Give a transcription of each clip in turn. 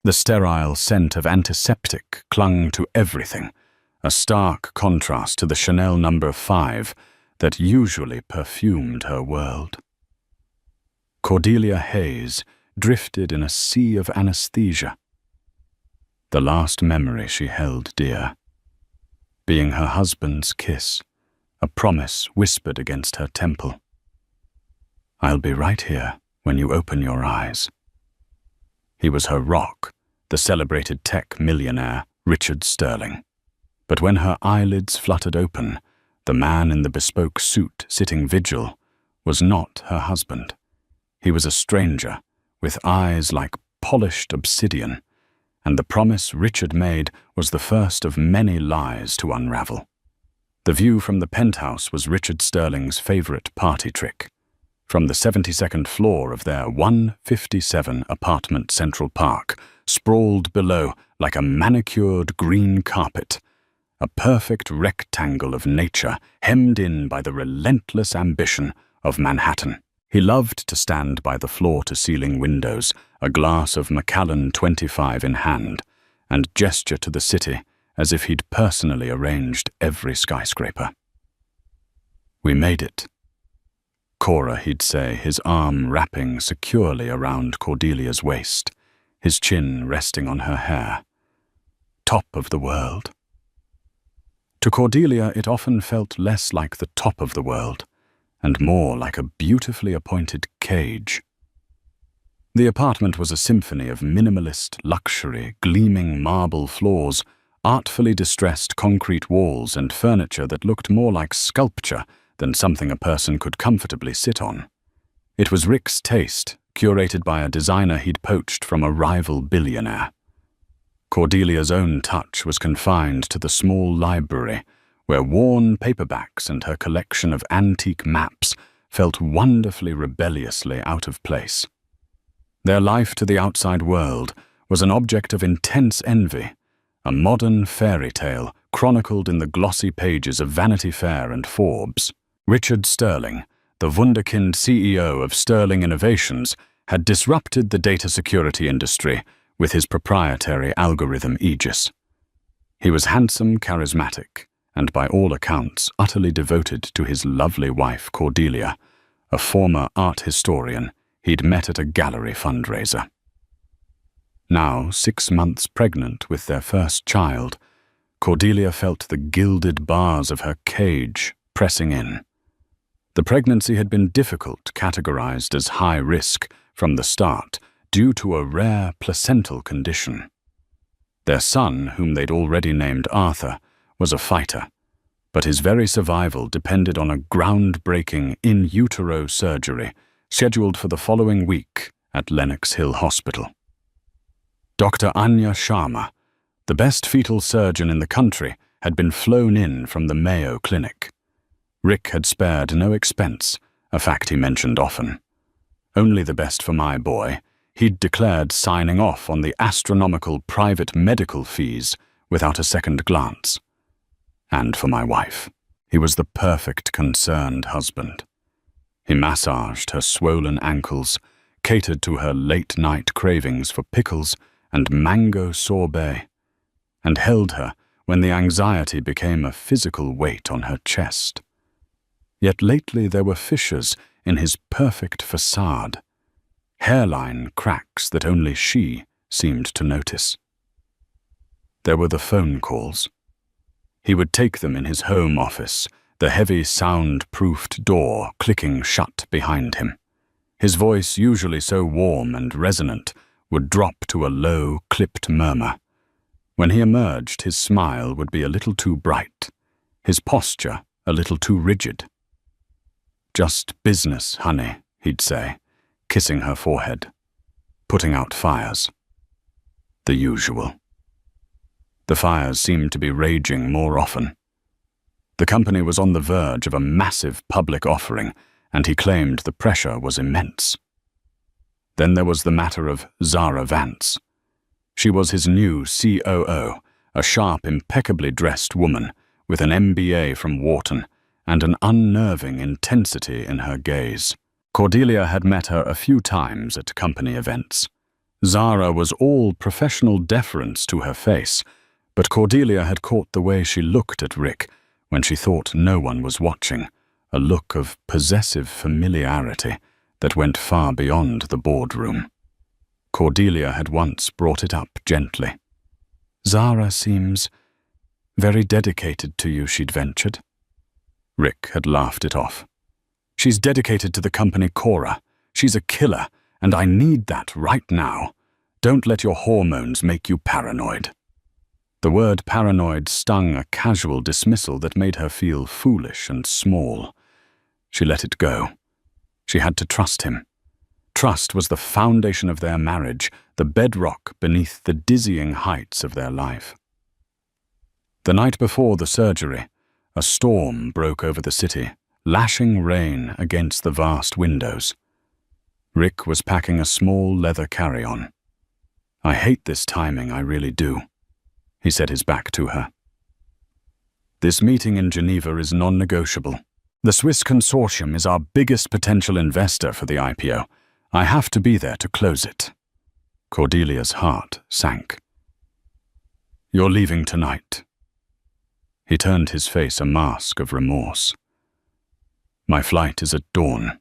The sterile scent of antiseptic clung to everything, a stark contrast to the Chanel No. 5 that usually perfumed her world. Cordelia Hayes drifted in a sea of anesthesia. The last memory she held dear, being her husband's kiss, a promise whispered against her temple. "I'll be right here when you open your eyes." He was her rock, the celebrated tech millionaire, Richard Sterling. But when her eyelids fluttered open, the man in the bespoke suit sitting vigil was not her husband. He was a stranger, with eyes like polished obsidian, and the promise Richard made was the first of many lies to unravel. The view from the penthouse was Richard Sterling's favorite party trick. From the 72nd floor of their 157 apartment Central Park, sprawled below like a manicured green carpet, a perfect rectangle of nature hemmed in by the relentless ambition of Manhattan. He loved to stand by the floor-to-ceiling windows, a glass of Macallan 25 in hand, and gesture to the city as if he'd personally arranged every skyscraper. "We made it." Cora, he'd say, his arm wrapping securely around Cordelia's waist, his chin resting on her hair. Top of the world. To Cordelia, it often felt less like the top of the world, and more like a beautifully appointed cage. The apartment was a symphony of minimalist luxury, gleaming marble floors, artfully distressed concrete walls, and furniture that looked more like sculpture than something a person could comfortably sit on. It was Rick's taste, curated by a designer he'd poached from a rival billionaire. Cordelia's own touch was confined to the small library, where worn paperbacks and her collection of antique maps felt wonderfully rebelliously out of place. Their life to the outside world was an object of intense envy, a modern fairy tale chronicled in the glossy pages of Vanity Fair and Forbes. Richard Sterling, the wunderkind CEO of Sterling Innovations, had disrupted the data security industry with his proprietary algorithm Aegis. He was handsome, charismatic, and by all accounts utterly devoted to his lovely wife Cordelia, a former art historian he'd met at a gallery fundraiser. Now, 6 months pregnant with their first child, Cordelia felt the gilded bars of her cage pressing in. The pregnancy had been difficult, categorized as high risk from the start, due to a rare placental condition. Their son, whom they'd already named Arthur, was a fighter, but his very survival depended on a groundbreaking in utero surgery scheduled for the following week at Lenox Hill Hospital. Dr. Anya Sharma, the best fetal surgeon in the country, had been flown in from the Mayo Clinic. Rick had spared no expense, a fact he mentioned often. "Only the best for my boy," he'd declared, signing off on the astronomical private medical fees without a second glance. "And for my wife." He was the perfect concerned husband. He massaged her swollen ankles, catered to her late-night cravings for pickles and mango sorbet, and held her when the anxiety became a physical weight on her chest. Yet lately there were fissures in his perfect facade, hairline cracks that only she seemed to notice. There were the phone calls. He would take them in his home office, the heavy sound-proofed door clicking shut behind him. His voice, usually so warm and resonant, would drop to a low, clipped murmur. When he emerged, his smile would be a little too bright, his posture a little too rigid. "Just business, honey," he'd say, kissing her forehead, "putting out fires." The usual. The fires seemed to be raging more often. The company was on the verge of a massive public offering, and he claimed the pressure was immense. Then there was the matter of Zara Vance. She was his new COO, a sharp, impeccably dressed woman with an MBA from Wharton and an unnerving intensity in her gaze. Cordelia had met her a few times at company events. Zara was all professional deference to her face, but Cordelia had caught the way she looked at Rick when she thought no one was watching, a look of possessive familiarity that went far beyond the boardroom. Cordelia had once brought it up gently. "Zara seems very dedicated to you," she'd ventured. Rick had laughed it off. "She's dedicated to the company, Cora. She's a killer, and I need that right now. Don't let your hormones make you paranoid." The word paranoid stung a casual dismissal that made her feel foolish and small. She let it go. She had to trust him. Trust was the foundation of their marriage, the bedrock beneath the dizzying heights of their life. The night before the surgery, a storm broke over the city, lashing rain against the vast windows. Rick was packing a small leather carry-on. "I hate this timing, I really do," he said, his back to her. "This meeting in Geneva is non-negotiable. The Swiss consortium is our biggest potential investor for the IPO. I have to be there to close it." Cordelia's heart sank. "You're leaving tonight." He turned his face a mask of remorse. "My flight is at dawn.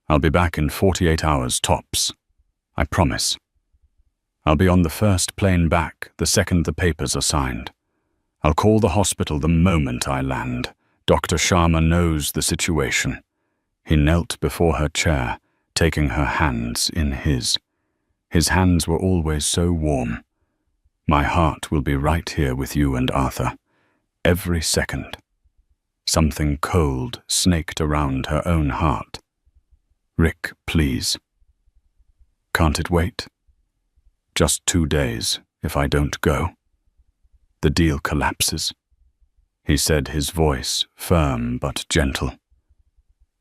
I'll be back in 48 hours tops. I promise. I'll be on the first plane back the second the papers are signed. I'll call the hospital the moment I land. Dr. Sharma knows the situation." He knelt before her chair, taking her hands in his. His hands were always so warm. "My heart will be right here with you and Arthur. Every second." Something cold snaked around her own heart. "Rick, please." "Can't it wait? Just 2 days, if I don't go. The deal collapses," he said, his voice firm but gentle.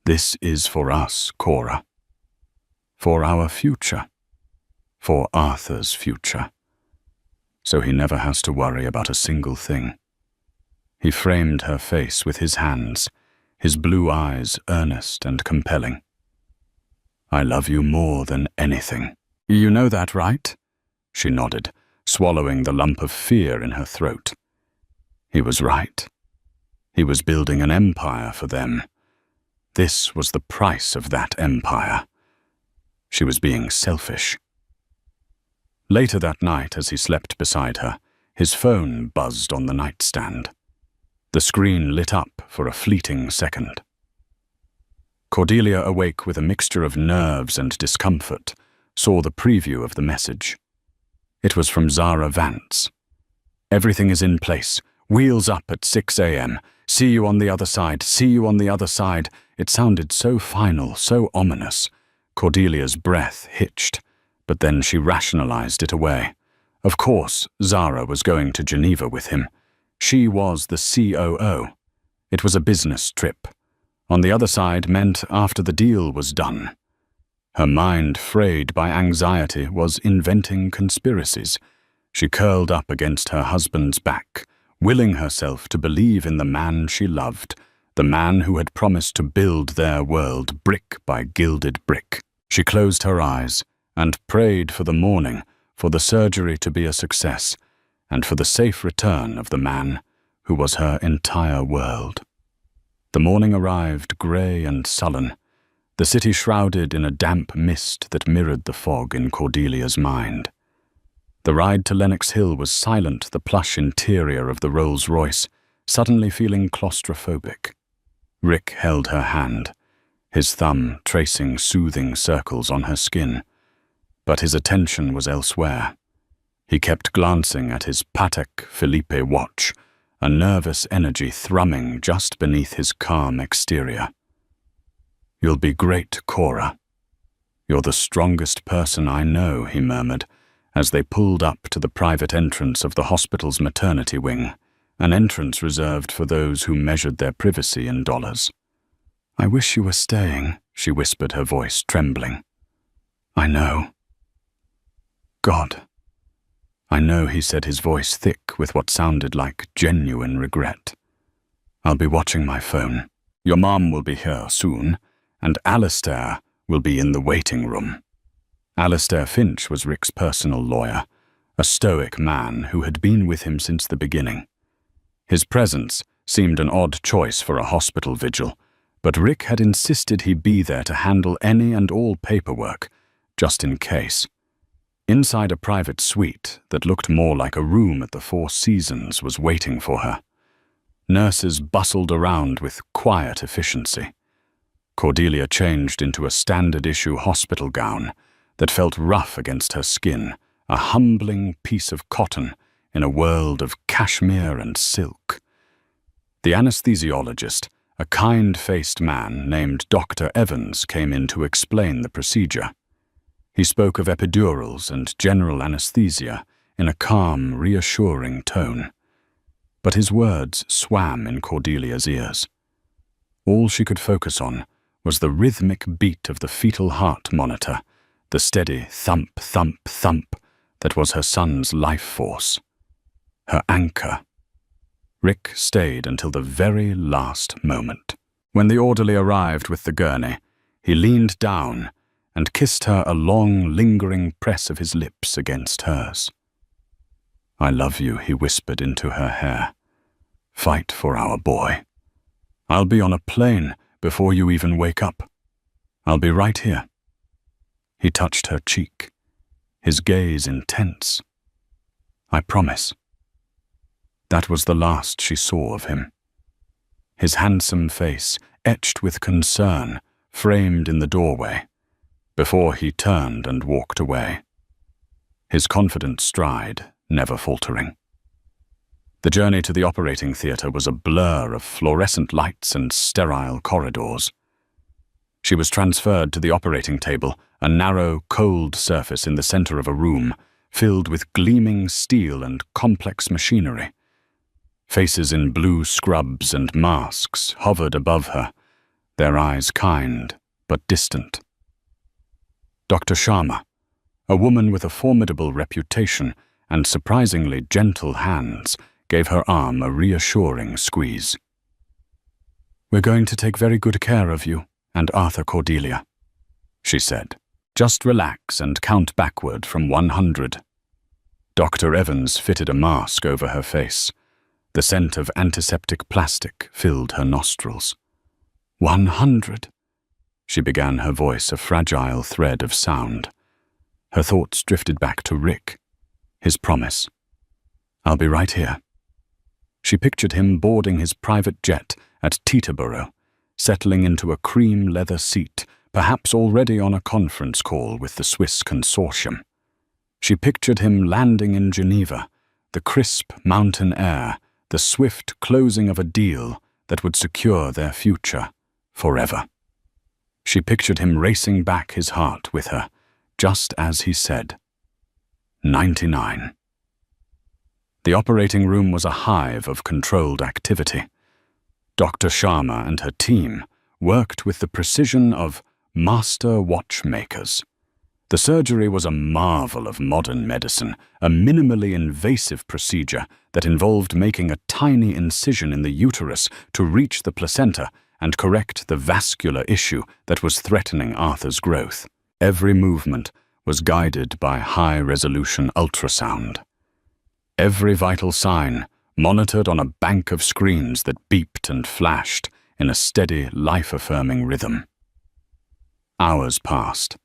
"This is for us, Cora. For our future. For Arthur's future. So he never has to worry about a single thing." He framed her face with his hands, his blue eyes earnest and compelling. "I love you more than anything. You know that, right?" She nodded, swallowing the lump of fear in her throat. He was right. He was building an empire for them. This was the price of that empire. She was being selfish. Later that night, as he slept beside her, his phone buzzed on the nightstand. The screen lit up for a fleeting second. Cordelia, awake with a mixture of nerves and discomfort, saw the preview of the message. It was from Zara Vance. "Everything is in place. Wheels up at 6 a.m. See you on the other side. See you on the other side." It sounded so final, so ominous. Cordelia's breath hitched, but then she rationalized it away. Of course, Zara was going to Geneva with him. She was the COO. It was a business trip. On the other side meant after the deal was done. Her mind, frayed by anxiety, was inventing conspiracies. She curled up against her husband's back, willing herself to believe in the man she loved, the man who had promised to build their world brick by gilded brick. She closed her eyes and prayed for the morning, for the surgery to be a success, and for the safe return of the man who was her entire world. The morning arrived grey and sullen, the city shrouded in a damp mist that mirrored the fog in Cordelia's mind. The ride to Lenox Hill was silent, the plush interior of the Rolls-Royce, suddenly feeling claustrophobic. Rick held her hand, his thumb tracing soothing circles on her skin, but his attention was elsewhere. He kept glancing at his Patek Philippe watch, a nervous energy thrumming just beneath his calm exterior. "You'll be great, Cora. You're the strongest person I know," he murmured, as they pulled up to the private entrance of the hospital's maternity wing, an entrance reserved for those who measured their privacy in dollars. "I wish you were staying," she whispered, her voice trembling. "I know." "God." "I know," he said, his voice thick with what sounded like genuine regret. "I'll be watching my phone. Your mom will be here soon, and Alistair will be in the waiting room." Alistair Finch was Rick's personal lawyer, a stoic man who had been with him since the beginning. His presence seemed an odd choice for a hospital vigil, but Rick had insisted he be there to handle any and all paperwork, just in case. Inside a private suite that looked more like a room at the Four Seasons was waiting for her. Nurses bustled around with quiet efficiency. Cordelia changed into a standard-issue hospital gown that felt rough against her skin, a humbling piece of cotton in a world of cashmere and silk. The anesthesiologist, a kind-faced man named Dr. Evans, came in to explain the procedure. He spoke of epidurals and general anesthesia in a calm, reassuring tone. But his words swam in Cordelia's ears. All she could focus on was the rhythmic beat of the fetal heart monitor, the steady thump, thump, thump that was her son's life force, her anchor. Rick stayed until the very last moment. When the orderly arrived with the gurney, he leaned down and kissed her a long, lingering press of his lips against hers. "I love you," he whispered into her hair. "Fight for our boy. I'll be on a plane before you even wake up. I'll be right here." He touched her cheek, his gaze intense. "I promise." That was the last she saw of him. His handsome face, etched with concern, framed in the doorway, before he turned and walked away, his confident stride never faltering. The journey to the operating theatre was a blur of fluorescent lights and sterile corridors. She was transferred to the operating table, a narrow, cold surface in the center of a room, filled with gleaming steel and complex machinery. Faces in blue scrubs and masks hovered above her, their eyes kind but distant. Dr. Sharma, a woman with a formidable reputation and surprisingly gentle hands, gave her arm a reassuring squeeze. "We're going to take very good care of you and Arthur Cordelia," she said. "Just relax and count backward from 100. Dr. Evans fitted a mask over her face. The scent of antiseptic plastic filled her nostrils. 100. She began, her voice a fragile thread of sound. Her thoughts drifted back to Rick, his promise. "I'll be right here." She pictured him boarding his private jet at Teterboro, settling into a cream leather seat, perhaps already on a conference call with the Swiss consortium. She pictured him landing in Geneva, the crisp mountain air, the swift closing of a deal that would secure their future forever. She pictured him racing back his heart with her, just as he said. 99. The operating room was a hive of controlled activity. Dr. Sharma and her team worked with the precision of master watchmakers. The surgery was a marvel of modern medicine, a minimally invasive procedure that involved making a tiny incision in the uterus to reach the placenta and correct the vascular issue that was threatening Arthur's growth. Every movement was guided by high-resolution ultrasound. Every vital sign monitored on a bank of screens that beeped and flashed in a steady, life-affirming rhythm. Hours passed.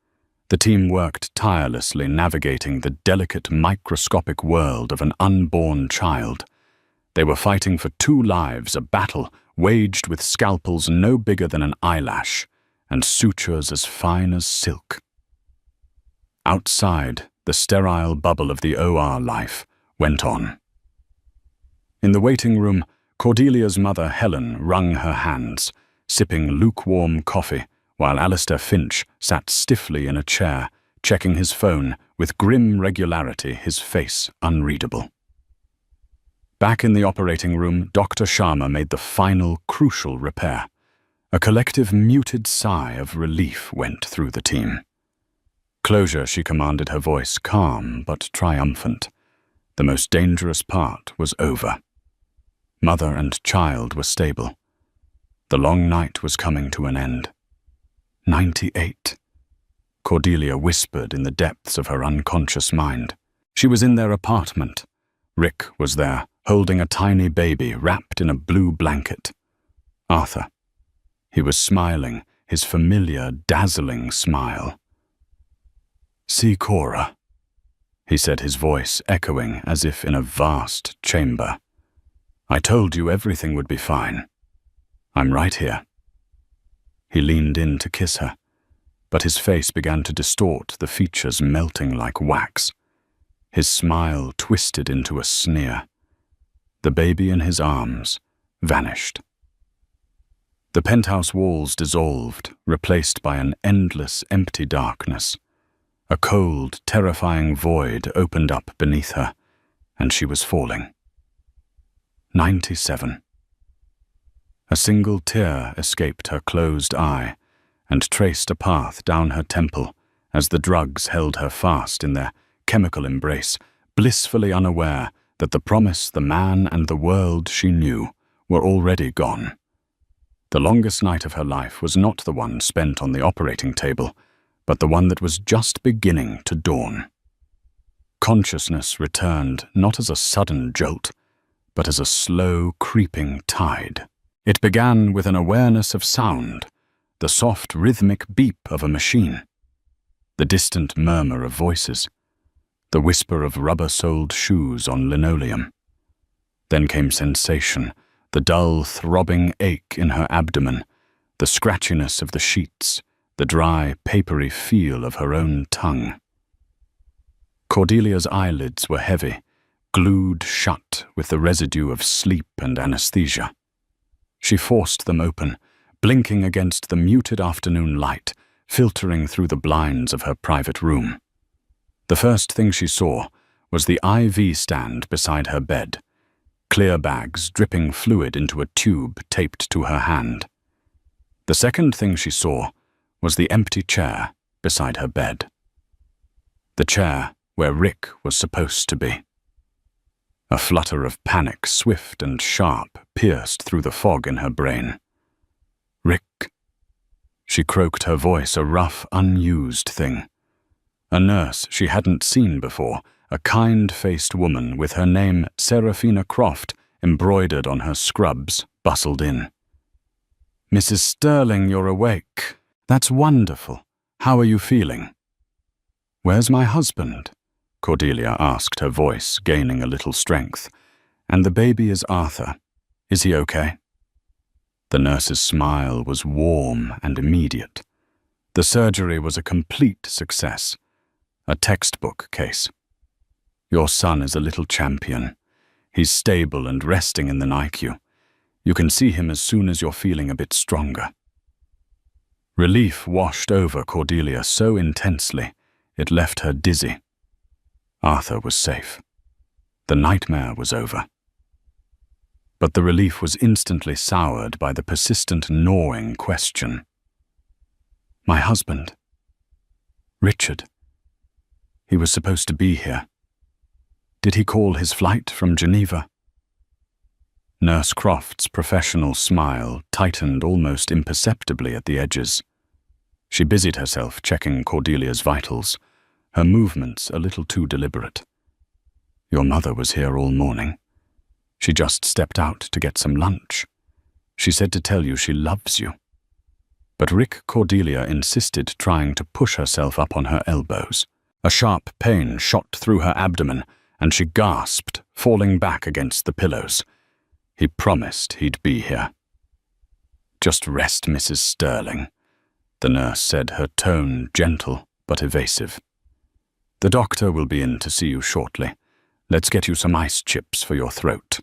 The team worked tirelessly navigating the delicate microscopic world of an unborn child. They were fighting for 2 lives, a battle waged with scalpels no bigger than an eyelash and sutures as fine as silk. Outside, the sterile bubble of the OR life went on. In the waiting room, Cordelia's mother Helen wrung her hands, sipping lukewarm coffee, while Alistair Finch sat stiffly in a chair, checking his phone with grim regularity, his face unreadable. Back in the operating room, Dr. Sharma made the final, crucial repair. A collective muted sigh of relief went through the team. "Closure," she commanded, her voice calm but triumphant. The most dangerous part was over. Mother and child were stable. The long night was coming to an end. 98. Cordelia whispered in the depths of her unconscious mind. She was in their apartment. Rick was there, holding a tiny baby wrapped in a blue blanket. Arthur. He was smiling, his familiar, dazzling smile. "See Cora," he said, his voice echoing as if in a vast chamber. "I told you everything would be fine. I'm right here." He leaned in to kiss her, but his face began to distort, the features melting like wax. His smile twisted into a sneer. The baby in his arms vanished. The penthouse walls dissolved, replaced by an endless, empty darkness. A cold, terrifying void opened up beneath her, and she was falling. 97. A single tear escaped her closed eye and traced a path down her temple as the drugs held her fast in their chemical embrace, blissfully unaware that the promise, the man, and the world she knew were already gone. The longest night of her life was not the one spent on the operating table, but the one that was just beginning to dawn. Consciousness returned not as a sudden jolt, but as a slow, creeping tide. It began with an awareness of sound, the soft, rhythmic beep of a machine, the distant murmur of voices, the whisper of rubber-soled shoes on linoleum. Then came sensation, the dull, throbbing ache in her abdomen, the scratchiness of the sheets, the dry, papery feel of her own tongue. Cordelia's eyelids were heavy, glued shut with the residue of sleep and anesthesia. She forced them open, blinking against the muted afternoon light, filtering through the blinds of her private room. The first thing she saw was the IV stand beside her bed, clear bags dripping fluid into a tube taped to her hand. The second thing she saw was the empty chair beside her bed. The chair where Rick was supposed to be. A flutter of panic, swift and sharp, pierced through the fog in her brain. "Rick," she croaked, her voice a rough, unused thing. A nurse she hadn't seen before, a kind-faced woman with her name Seraphina Croft embroidered on her scrubs, bustled in. "Mrs. Sterling, you're awake. That's wonderful. How are you feeling?" "Where's my husband?" Cordelia asked, her voice gaining a little strength. "And the baby is Arthur. Is he okay?" The nurse's smile was warm and immediate. The surgery was a complete success, a textbook case. "Your son is a little champion. He's stable and resting in the NICU. You can see him as soon as you're feeling a bit stronger." Relief washed over Cordelia so intensely it left her dizzy. Arthur was safe. The nightmare was over. But the relief was instantly soured by the persistent gnawing question. "My husband? Richard? He was supposed to be here. Did he call his flight from Geneva?" Nurse Croft's professional smile tightened almost imperceptibly at the edges. She busied herself checking Cordelia's vitals, her movements a little too deliberate. "Your mother was here all morning. She just stepped out to get some lunch. She said to tell you she loves you." But Rick Cordelia insisted, trying to push herself up on her elbows. A sharp pain shot through her abdomen, and she gasped, falling back against the pillows. He promised he'd be here. "Just rest, Mrs. Sterling," the nurse said, her tone gentle but evasive. "The doctor will be in to see you shortly. Let's get you some ice chips for your throat."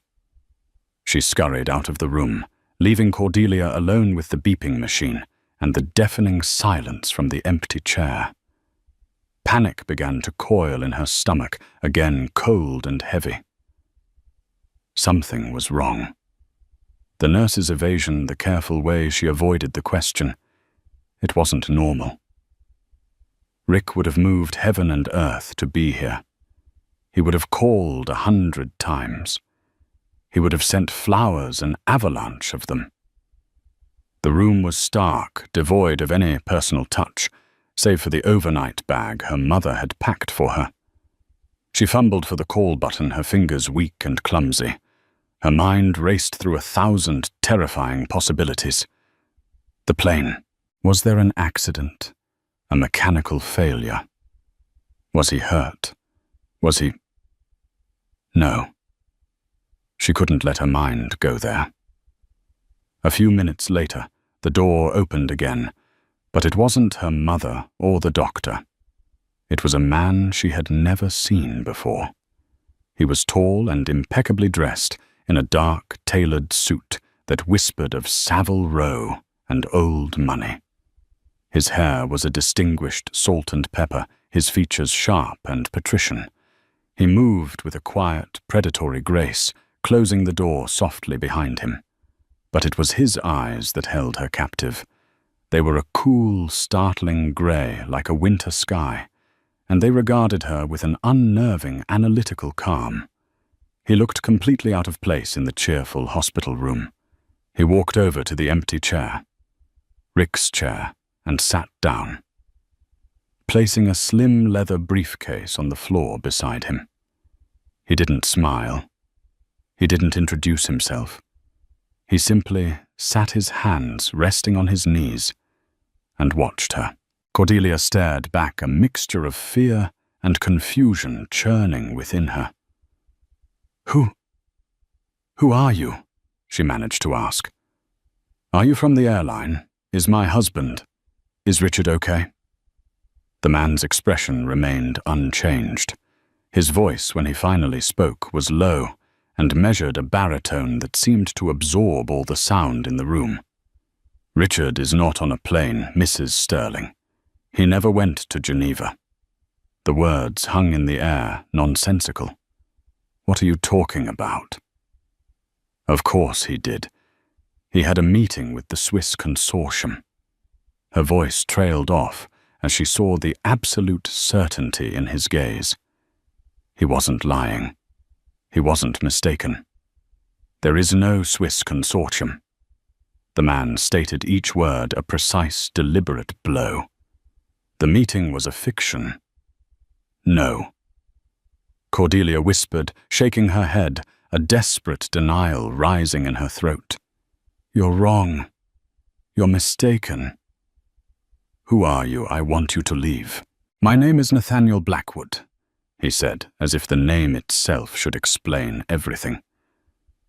She scurried out of the room, leaving Cordelia alone with the beeping machine and the deafening silence from the empty chair. Panic began to coil in her stomach, again cold and heavy. Something was wrong. The nurse's evasion, the careful way she avoided the question, it wasn't normal. Rick would have moved heaven and earth to be here. He would have called 100 times. He would have sent flowers, an avalanche of them. The room was stark, devoid of any personal touch, save for the overnight bag her mother had packed for her. She fumbled for the call button, her fingers weak and clumsy. Her mind raced through 1,000 terrifying possibilities. The plane. Was there an accident? A mechanical failure? Was he hurt? Was he... No. She couldn't let her mind go there. A few minutes later, the door opened again, but it wasn't her mother or the doctor. It was a man she had never seen before. He was tall and impeccably dressed in a dark, tailored suit that whispered of Savile Row and old money. His hair was a distinguished salt and pepper, his features sharp and patrician. He moved with a quiet, predatory grace, closing the door softly behind him. But it was his eyes that held her captive. They were a cool, startling grey like a winter sky, and they regarded her with an unnerving, analytical calm. He looked completely out of place in the cheerful hospital room. He walked over to the empty chair, Rick's chair, and sat down, placing a slim leather briefcase on the floor beside him. He didn't smile. He didn't introduce himself. He simply sat, his hands resting on his knees, and watched her. Cordelia stared back, a mixture of fear and confusion churning within her. Who are you?" she managed to ask. "Are you from the airline? Is my husband? Is Richard okay?" The man's expression remained unchanged. His voice, when he finally spoke, was low and measured a baritone that seemed to absorb all the sound in the room. "Richard is not on a plane, Mrs. Sterling. He never went to Geneva." The words hung in the air, nonsensical. "What are you talking about?" Of course he did. He had a meeting with the Swiss consortium. Her voice trailed off as she saw the absolute certainty in his gaze. He wasn't lying. He wasn't mistaken. "There is no Swiss consortium." The man stated each word a precise, deliberate blow. The meeting was a fiction. "No." Cordelia whispered, shaking her head, a desperate denial rising in her throat. "You're wrong. You're mistaken." "Who are you? I want you to leave." "My name is Nathaniel Blackwood," he said, as if the name itself should explain everything.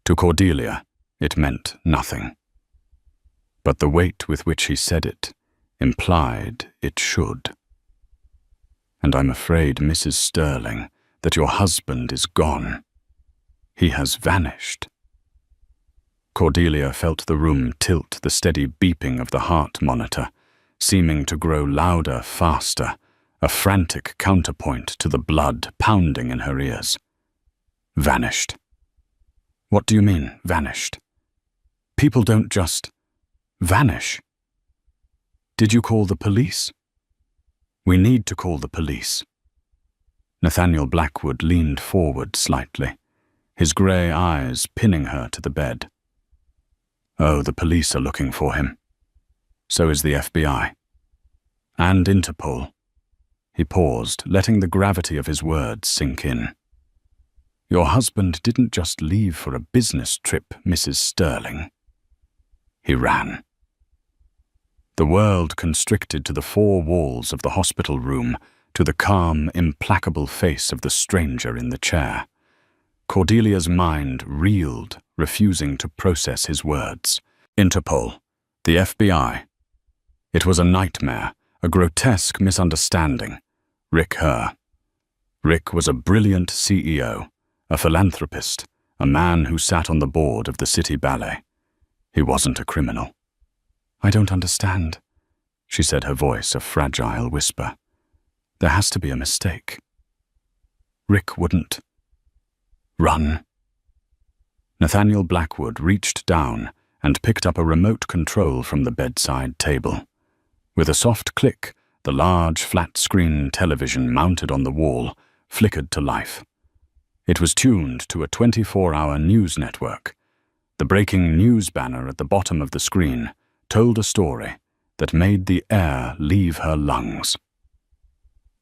To Cordelia, it meant nothing. But the weight with which he said it implied it should. "And I'm afraid, Mrs. Sterling, that your husband is gone. He has vanished." Cordelia felt the room tilt, the steady beeping of the heart monitor, seeming to grow louder, faster, a frantic counterpoint to the blood pounding in her ears. "Vanished? What do you mean, vanished? People don't just vanish." "Did you call the police?" "We need to call the police." Nathaniel Blackwood leaned forward slightly, his grey eyes pinning her to the bed. "Oh, the police are looking for him. So is the FBI. And Interpol." He paused, letting the gravity of his words sink in. "Your husband didn't just leave for a business trip, Mrs. Sterling. He ran." The world constricted to the four walls of the hospital room, to the calm, implacable face of the stranger in the chair. Cordelia's mind reeled, refusing to process his words. Interpol, the FBI. It was a nightmare, a grotesque misunderstanding. Rick Heir. Rick was a brilliant CEO, a philanthropist, a man who sat on the board of the City Ballet. He wasn't a criminal. "I don't understand," she said, her voice a fragile whisper. "There has to be a mistake. Rick wouldn't run." Nathaniel Blackwood reached down and picked up a remote control from the bedside table. With a soft click, the large flat-screen television mounted on the wall flickered to life. It was tuned to a 24-hour news network. The breaking news banner at the bottom of the screen told a story, that made the air leave her lungs.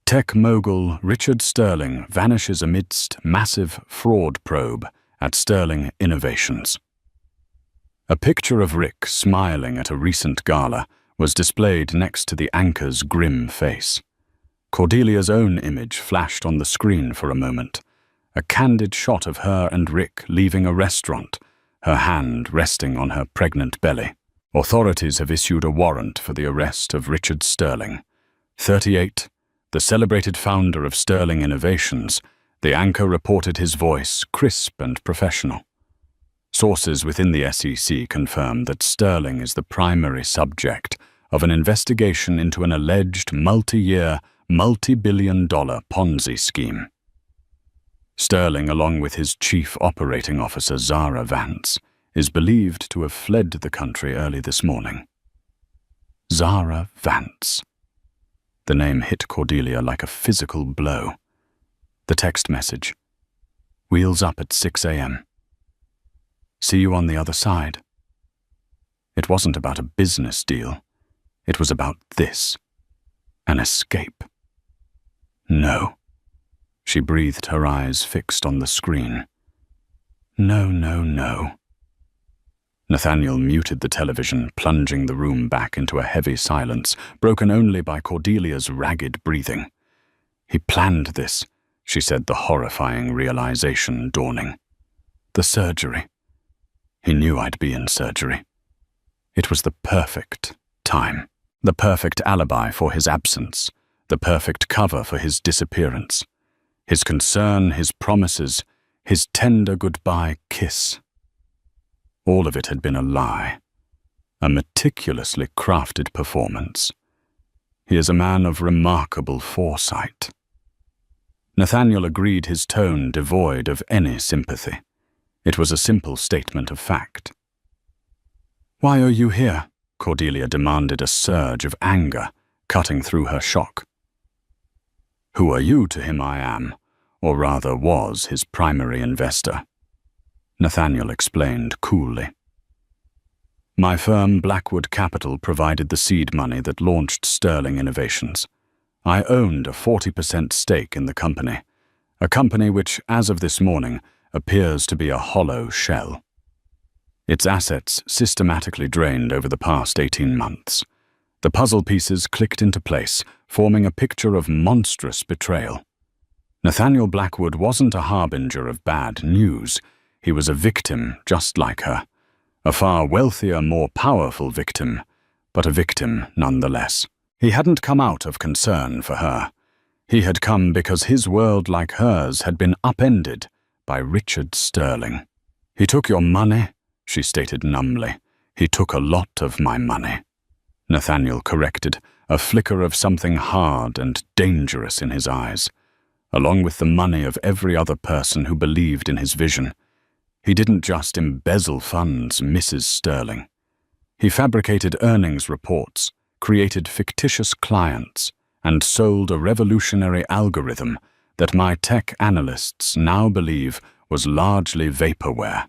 Tech mogul Richard Sterling vanishes amidst massive fraud probe at Sterling Innovations. A picture of Rick smiling at a recent gala was displayed next to the anchor's grim face. Cordelia's own image flashed on the screen for a moment, a candid shot of her and Rick leaving a restaurant, her hand resting on her pregnant belly. Authorities have issued a warrant for the arrest of Richard Sterling, 38, the celebrated founder of Sterling Innovations. The anchor reported his voice crisp and professional. Sources within the SEC confirm that Sterling is the primary subject of an investigation into an alleged multi-year, multi-billion-dollar Ponzi scheme. Sterling, along with his chief operating officer Zara Vance, is believed to have fled the country early this morning. Zara Vance. The name hit Cordelia like a physical blow. The text message. Wheels up at 6 a.m. See you on the other side. It wasn't about a business deal. It was about this. An escape. No. She breathed, her eyes fixed on the screen. No, no, no. Nathaniel muted the television, plunging the room back into a heavy silence, broken only by Cordelia's ragged breathing. He planned this, she said, the horrifying realization dawning. The surgery. He knew I'd be in surgery. It was the perfect time, the perfect alibi for his absence, the perfect cover for his disappearance. His concern, his promises, his tender goodbye kiss. All of it had been a lie, a meticulously crafted performance. He is a man of remarkable foresight. Nathaniel agreed, his tone devoid of any sympathy. It was a simple statement of fact. Why are you here? Cordelia demanded, a surge of anger cutting through her shock. Who are you to him? I am, or rather was, his primary investor. Nathaniel explained coolly. My firm, Blackwood Capital, provided the seed money that launched Sterling Innovations. I owned a 40% stake in the company, a company which, as of this morning, appears to be a hollow shell. Its assets systematically drained over the past 18 months. The puzzle pieces clicked into place, forming a picture of monstrous betrayal. Nathaniel Blackwood wasn't a harbinger of bad news. He was a victim just like her. A far wealthier, more powerful victim, but a victim nonetheless. He hadn't come out of concern for her. He had come because his world, like hers, had been upended by Richard Sterling. He took your money, she stated numbly. He took a lot of my money. Nathaniel corrected, a flicker of something hard and dangerous in his eyes, along with the money of every other person who believed in his vision. He didn't just embezzle funds, Mrs. Sterling. He fabricated earnings reports, created fictitious clients, and sold a revolutionary algorithm that my tech analysts now believe was largely vaporware.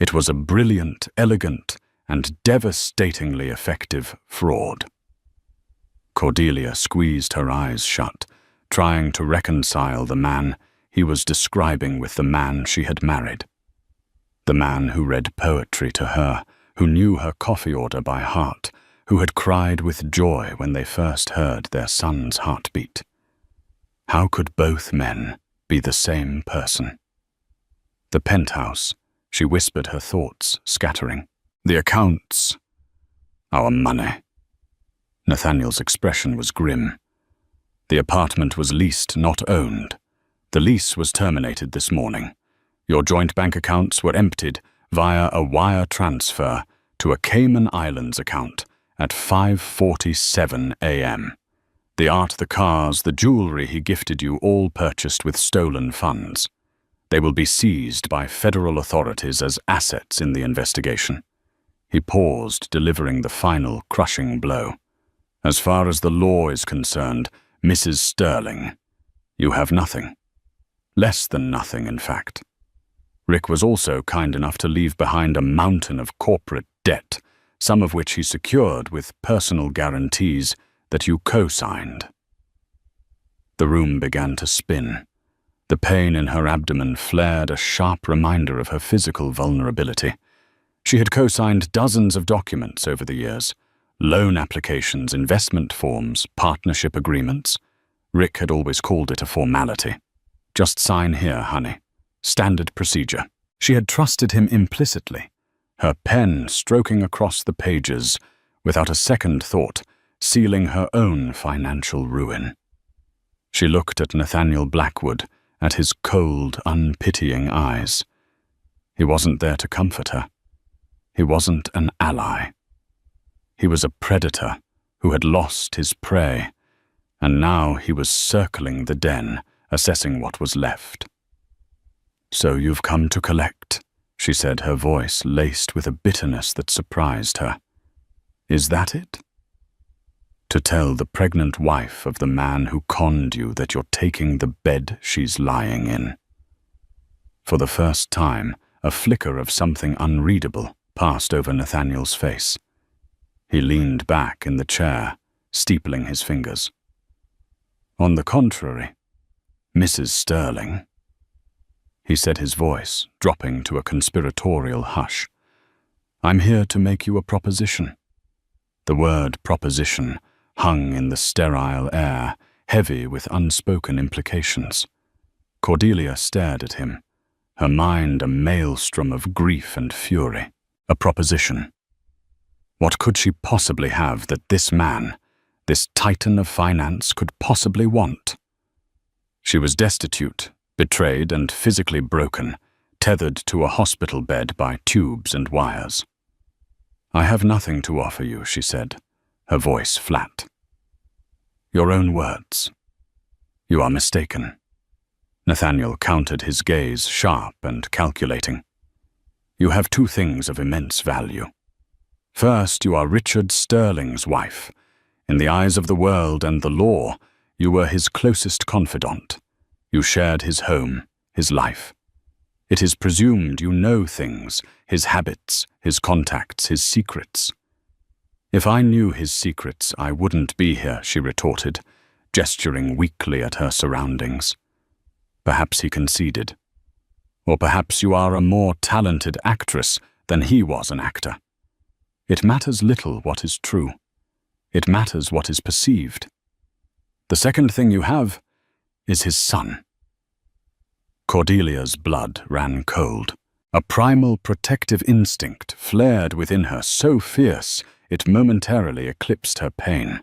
It was a brilliant, elegant, and devastatingly effective fraud. Cordelia squeezed her eyes shut, trying to reconcile the man he was describing with the man she had married. The man who read poetry to her, who knew her coffee order by heart, who had cried with joy when they first heard their son's heartbeat. How could both men be the same person? The penthouse, she whispered, her thoughts scattering. The accounts. Our money. Nathaniel's expression was grim. The apartment was leased, not owned. The lease was terminated this morning. Your joint bank accounts were emptied via a wire transfer to a Cayman Islands account at 5:47 a.m. The art, the cars, the jewelry he gifted you, all purchased with stolen funds. They will be seized by federal authorities as assets in the investigation. He paused, delivering the final crushing blow. As far as the law is concerned, Mrs. Sterling, you have nothing. Less than nothing, in fact. Rick was also kind enough to leave behind a mountain of corporate debt, some of which he secured with personal guarantees that you co-signed. The room began to spin. The pain in her abdomen flared a sharp reminder of her physical vulnerability. She had co-signed dozens of documents over the years: loan applications, investment forms, partnership agreements. Rick had always called it a formality. Just sign here, honey. Standard procedure. She had trusted him implicitly, her pen stroking across the pages without a second thought, sealing her own financial ruin. She looked at Nathaniel Blackwood, at his cold, unpitying eyes. He wasn't there to comfort her. He wasn't an ally. He was a predator who had lost his prey, and now he was circling the den, assessing what was left. "So you've come to collect," she said, her voice laced with a bitterness that surprised her. "Is that it? To tell the pregnant wife of the man who conned you that you're taking the bed she's lying in?" For the first time, a flicker of something unreadable passed over Nathaniel's face. He leaned back in the chair, steepling his fingers. "On the contrary, Mrs. Sterling," he said, his voice dropping to a conspiratorial hush, "I'm here to make you a proposition." The word proposition hung in the sterile air, heavy with unspoken implications. Cordelia stared at him, her mind a maelstrom of grief and fury. A proposition. What could she possibly have that this man, this titan of finance, could possibly want? She was destitute, betrayed and physically broken, tethered to a hospital bed by tubes and wires. "I have nothing to offer you," she said, her voice flat. "Your own words." "You are mistaken." Nathaniel countered, his gaze sharp and calculating. "You have two things of immense value. First, you are Richard Sterling's wife. In the eyes of the world and the law, you were his closest confidant. You shared his home, his life. It is presumed you know things, his habits, his contacts, his secrets." "If I knew his secrets, I wouldn't be here," she retorted, gesturing weakly at her surroundings. Perhaps he conceded. Or perhaps you are a more talented actress than he was an actor. It matters little what is true. It matters what is perceived. The second thing you have is his son. Cordelia's blood ran cold. A primal protective instinct flared within her so fierce it momentarily eclipsed her pain.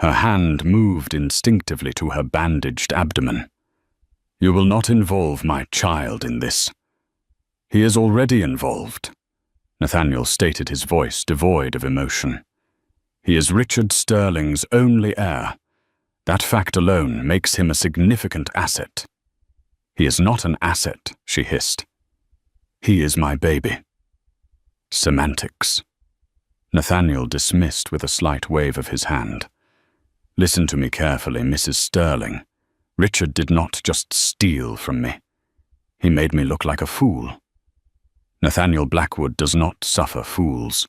Her hand moved instinctively to her bandaged abdomen. "You will not involve my child in this." "He is already involved," Nathaniel stated, his voice devoid of emotion. "He is Richard Sterling's only heir. That fact alone makes him a significant asset." "He is not an asset," she hissed. "He is my baby." Semantics. Nathaniel dismissed with a slight wave of his hand. "Listen to me carefully, Mrs. Sterling. Richard did not just steal from me. He made me look like a fool. Nathaniel Blackwood does not suffer fools.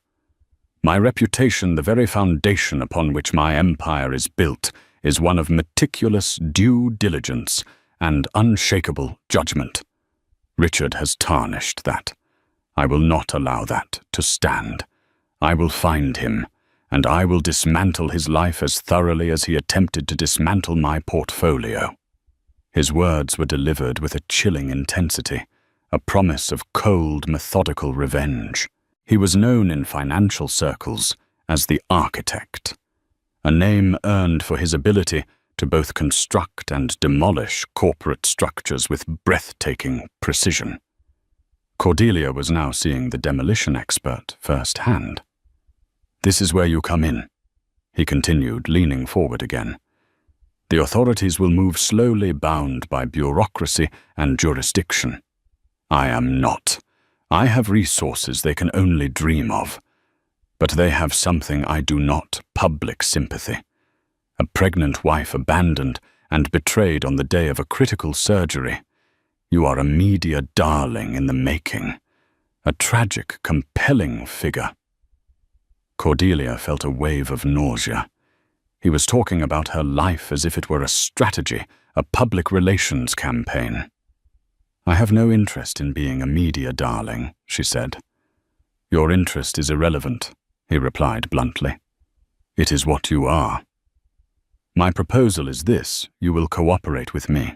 My reputation, the very foundation upon which my empire is built, is one of meticulous due diligence and unshakable judgment. Richard has tarnished that. I will not allow that to stand. I will find him, and I will dismantle his life as thoroughly as he attempted to dismantle my portfolio." His words were delivered with a chilling intensity, a promise of cold, methodical revenge. He was known in financial circles as the Architect, a name earned for his ability to both construct and demolish corporate structures with breathtaking precision. Cordelia was now seeing the demolition expert firsthand. "This is where you come in," he continued, leaning forward again. "The authorities will move slowly, bound by bureaucracy and jurisdiction. I am not. I have resources they can only dream of. But they have something I do not: public sympathy. A pregnant wife abandoned and betrayed on the day of a critical surgery. You are a media darling in the making. A tragic, compelling figure." Cordelia felt a wave of nausea. He was talking about her life as if it were a strategy, a public relations campaign. "I have no interest in being a media darling," she said. "Your interest is irrelevant," he replied bluntly. "It is what you are. My proposal is this: you will cooperate with me.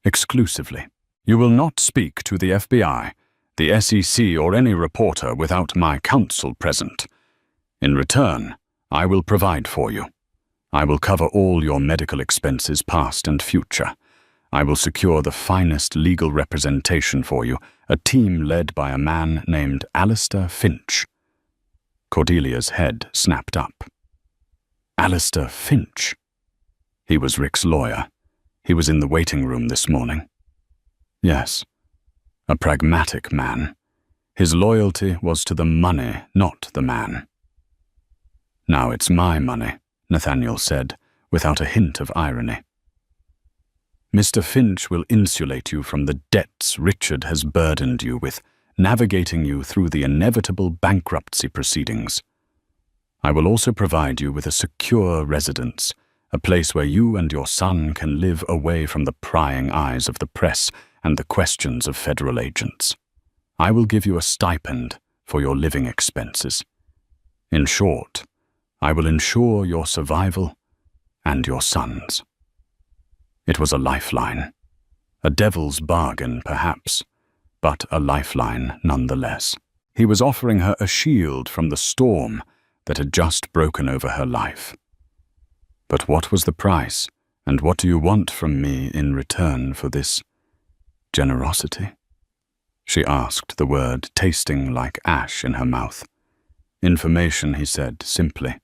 Exclusively. You will not speak to the FBI, the SEC, or any reporter without my counsel present. In return, I will provide for you. I will cover all your medical expenses, past and future. I will secure the finest legal representation for you, a team led by a man named Alistair Finch." Cordelia's head snapped up. Alistair Finch? He was Rick's lawyer. He was in the waiting room this morning. Yes, a pragmatic man. His loyalty was to the money, not the man. "Now it's my money," Nathaniel said, without a hint of irony. "Mr. Finch will insulate you from the debts Richard has burdened you with, navigating you through the inevitable bankruptcy proceedings. I will also provide you with a secure residence, a place where you and your son can live away from the prying eyes of the press and the questions of federal agents. I will give you a stipend for your living expenses. In short, I will ensure your survival and your son's." It was a lifeline. A devil's bargain, perhaps, but a lifeline nonetheless. He was offering her a shield from the storm that had just broken over her life. But what was the price, and what do you want from me in return for this generosity? She asked, the word tasting like ash in her mouth. "Information," he said simply.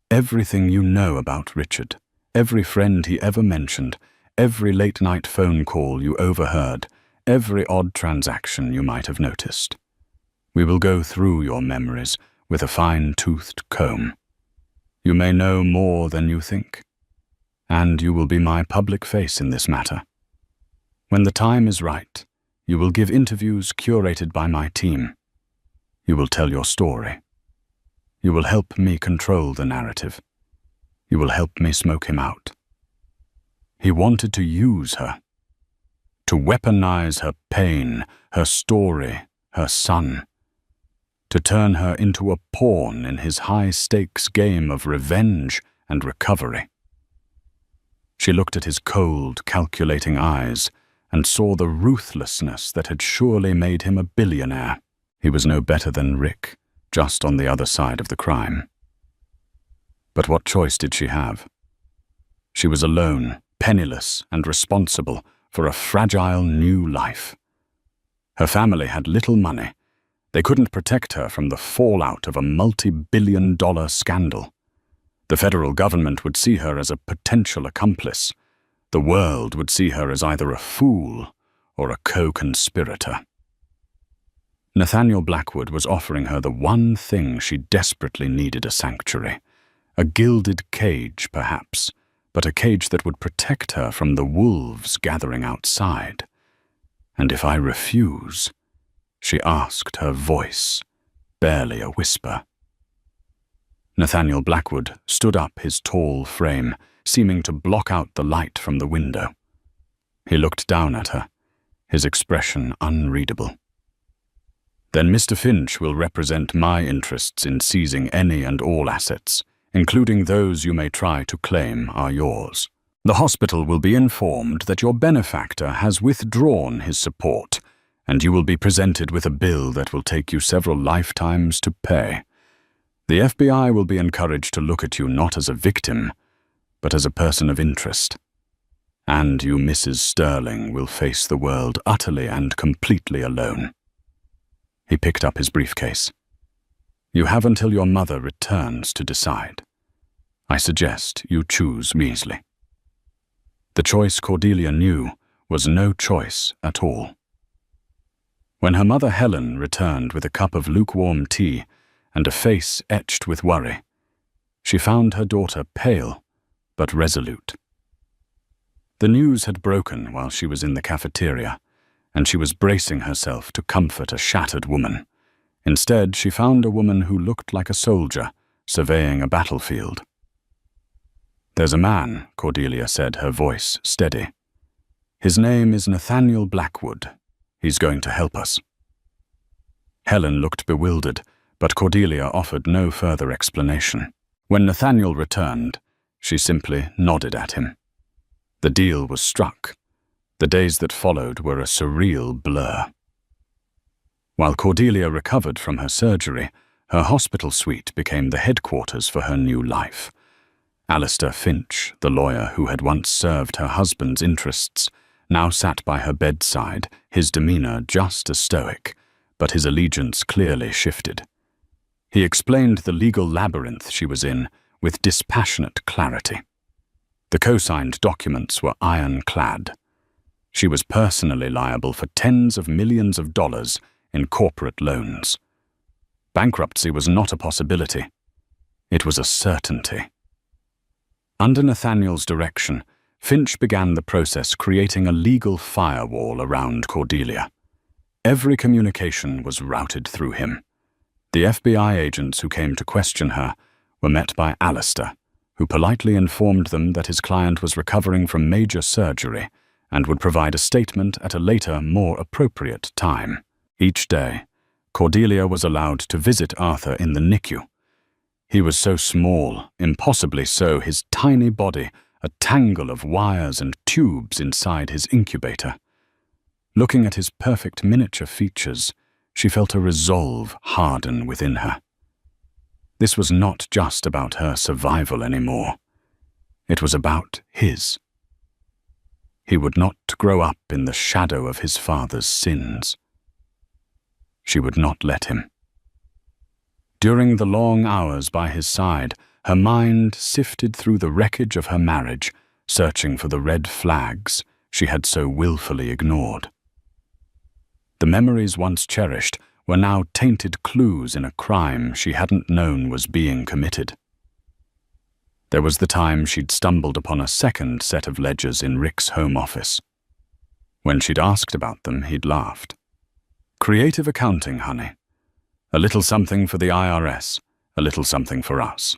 "Everything you know about Richard, every friend he ever mentioned, every late-night phone call you overheard, every odd transaction you might have noticed. We will go through your memories with a fine-toothed comb. You may know more than you think, and you will be my public face in this matter. When the time is right, you will give interviews curated by my team. You will tell your story. You will help me control the narrative. You will help me smoke him out." He wanted to use her, to weaponize her pain, her story, her son, to turn her into a pawn in his high-stakes game of revenge and recovery. She looked at his cold, calculating eyes and saw the ruthlessness that had surely made him a billionaire. He was no better than Rick, just on the other side of the crime. But what choice did she have? She was alone, penniless and responsible for a fragile new life. Her family had little money. They couldn't protect her from the fallout of a multi-billion-dollar scandal. The federal government would see her as a potential accomplice. The world would see her as either a fool or a co-conspirator. Nathaniel Blackwood was offering her the one thing she desperately needed: a sanctuary. A gilded cage, perhaps, but a cage that would protect her from the wolves gathering outside. "And if I refuse?" she asked, her voice barely a whisper. Nathaniel Blackwood stood up, his tall frame seeming to block out the light from the window. He looked down at her, his expression unreadable. "Then Mr. Finch will represent my interests in seizing any and all assets, including those you may try to claim are yours. The hospital will be informed that your benefactor has withdrawn his support, and you will be presented with a bill that will take you several lifetimes to pay. The FBI will be encouraged to look at you not as a victim, but as a person of interest. And you, Mrs. Sterling, will face the world utterly and completely alone." He picked up his briefcase. "You have until your mother returns to decide. I suggest you choose wisely." The choice Cordelia knew was no choice at all. When her mother Helen returned with a cup of lukewarm tea and a face etched with worry, she found her daughter pale but resolute. The news had broken while she was in the cafeteria, and she was bracing herself to comfort a shattered woman, Instead, she found a woman who looked like a soldier, surveying a battlefield. "There's a man," Cordelia said, her voice steady. "His name is Nathaniel Blackwood. He's going to help us." Helen looked bewildered, but Cordelia offered no further explanation. When Nathaniel returned, she simply nodded at him. The deal was struck. The days that followed were a surreal blur. While Cordelia recovered from her surgery, her hospital suite became the headquarters for her new life. Alistair Finch, the lawyer who had once served her husband's interests, now sat by her bedside, his demeanor just as stoic, but his allegiance clearly shifted. He explained the legal labyrinth she was in with dispassionate clarity. The co-signed documents were ironclad. She was personally liable for tens of millions of dollars in corporate loans. Bankruptcy was not a possibility. It was a certainty. Under Nathaniel's direction, Finch began the process creating a legal firewall around Cordelia. Every communication was routed through him. The FBI agents who came to question her were met by Alistair, who politely informed them that his client was recovering from major surgery and would provide a statement at a later, more appropriate time. Each day, Cordelia was allowed to visit Arthur in the NICU. He was so small, impossibly so, his tiny body, a tangle of wires and tubes inside his incubator. Looking at his perfect miniature features, she felt a resolve harden within her. This was not just about her survival anymore. It was about his. He would not grow up in the shadow of his father's sins. She would not let him. During the long hours by his side, her mind sifted through the wreckage of her marriage, searching for the red flags she had so willfully ignored. The memories once cherished were now tainted clues in a crime she hadn't known was being committed. There was the time she'd stumbled upon a second set of ledgers in Rick's home office. When she'd asked about them, he'd laughed. "Creative accounting, honey. A little something for the IRS, a little something for us.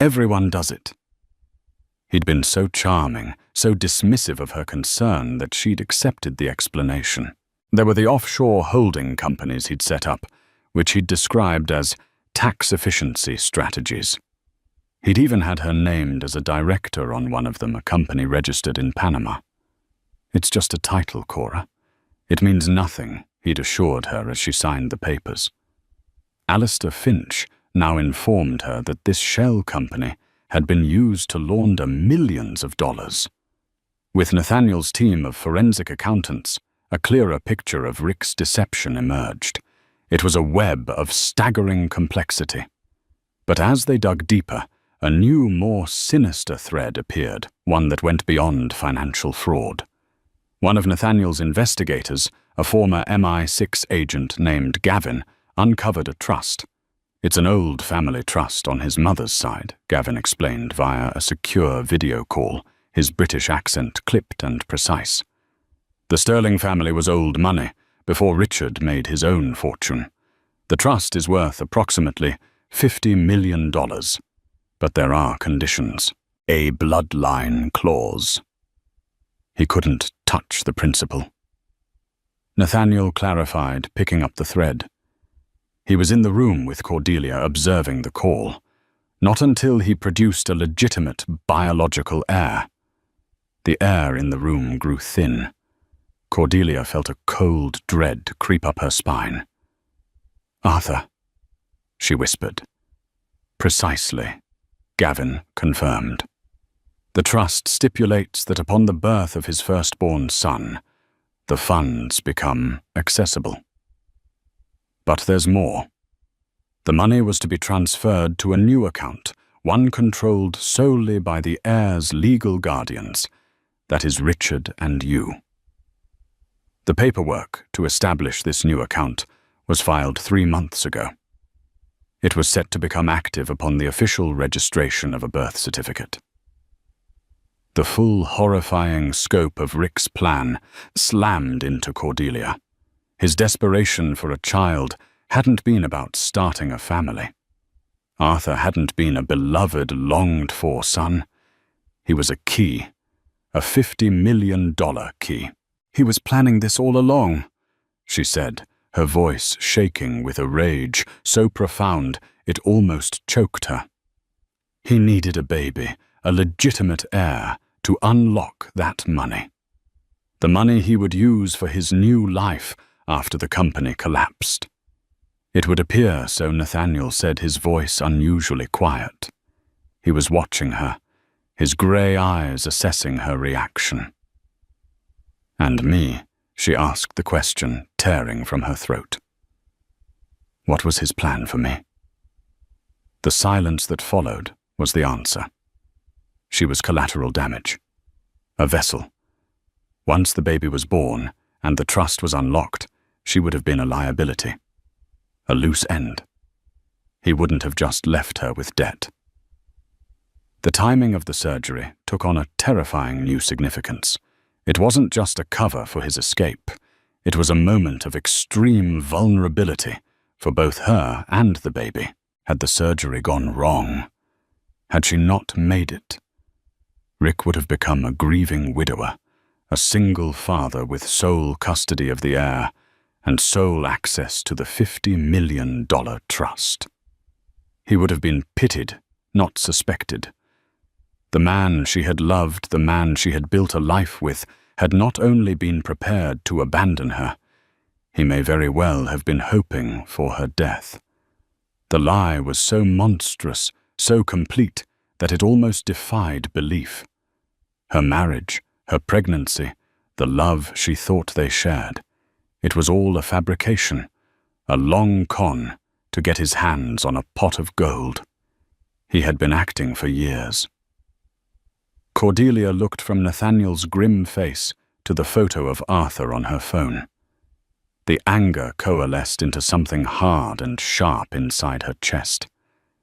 Everyone does it." He'd been so charming, so dismissive of her concern that she'd accepted the explanation. There were the offshore holding companies he'd set up, which he'd described as tax efficiency strategies. He'd even had her named as a director on one of them, a company registered in Panama. "It's just a title, Cora. It means nothing," he'd assured her as she signed the papers. Alistair Finch now informed her that this shell company had been used to launder millions of dollars. With Nathaniel's team of forensic accountants, a clearer picture of Rick's deception emerged. It was a web of staggering complexity. But as they dug deeper, a new, more sinister thread appeared, one that went beyond financial fraud. One of Nathaniel's investigators, a former MI6 agent named Gavin, uncovered a trust. "It's an old family trust on his mother's side," Gavin explained via a secure video call, his British accent clipped and precise. "The Sterling family was old money, before Richard made his own fortune. The trust is worth approximately $50 million. But there are conditions. A bloodline clause." He couldn't touch the principal. Nathaniel clarified, picking up the thread. He was in the room with Cordelia observing the call, not until he produced a legitimate biological heir. The air in the room grew thin. Cordelia felt a cold dread creep up her spine. "Arthur," she whispered. "Precisely," Gavin confirmed. "The trust stipulates that upon the birth of his firstborn son, the funds become accessible. But there's more. The money was to be transferred to a new account, one controlled solely by the heir's legal guardians, that is Richard and you. The paperwork to establish this new account was filed 3 months ago. It was set to become active upon the official registration of a birth certificate." The full horrifying scope of Rick's plan slammed into Cordelia. His desperation for a child hadn't been about starting a family. Arthur hadn't been a beloved, longed-for son. He was a key, a $50 million key. "He was planning this all along," she said, her voice shaking with a rage so profound it almost choked her. He needed a baby, a legitimate heir, to unlock that money. The money he would use for his new life after the company collapsed. It would appear, so Nathaniel said, his voice unusually quiet. He was watching her, his grey eyes assessing her reaction. "And me?" she asked the question, tearing from her throat. What was his plan for me? The silence that followed was the answer. She was collateral damage. A vessel. Once the baby was born and the trust was unlocked, she would have been a liability. A loose end. He wouldn't have just left her with debt. The timing of the surgery took on a terrifying new significance. It wasn't just a cover for his escape. It was a moment of extreme vulnerability for both her and the baby. Had the surgery gone wrong? Had she not made it? Rick would have become a grieving widower, a single father with sole custody of the heir and sole access to the $50 million trust. He would have been pitied, not suspected. The man she had loved, the man she had built a life with, had not only been prepared to abandon her, he may very well have been hoping for her death. The lie was so monstrous, so complete, that it almost defied belief. Her marriage, her pregnancy, the love she thought they shared, it was all a fabrication, a long con to get his hands on a pot of gold. He had been acting for years. Cordelia looked from Nathaniel's grim face to the photo of Arthur on her phone. The anger coalesced into something hard and sharp inside her chest.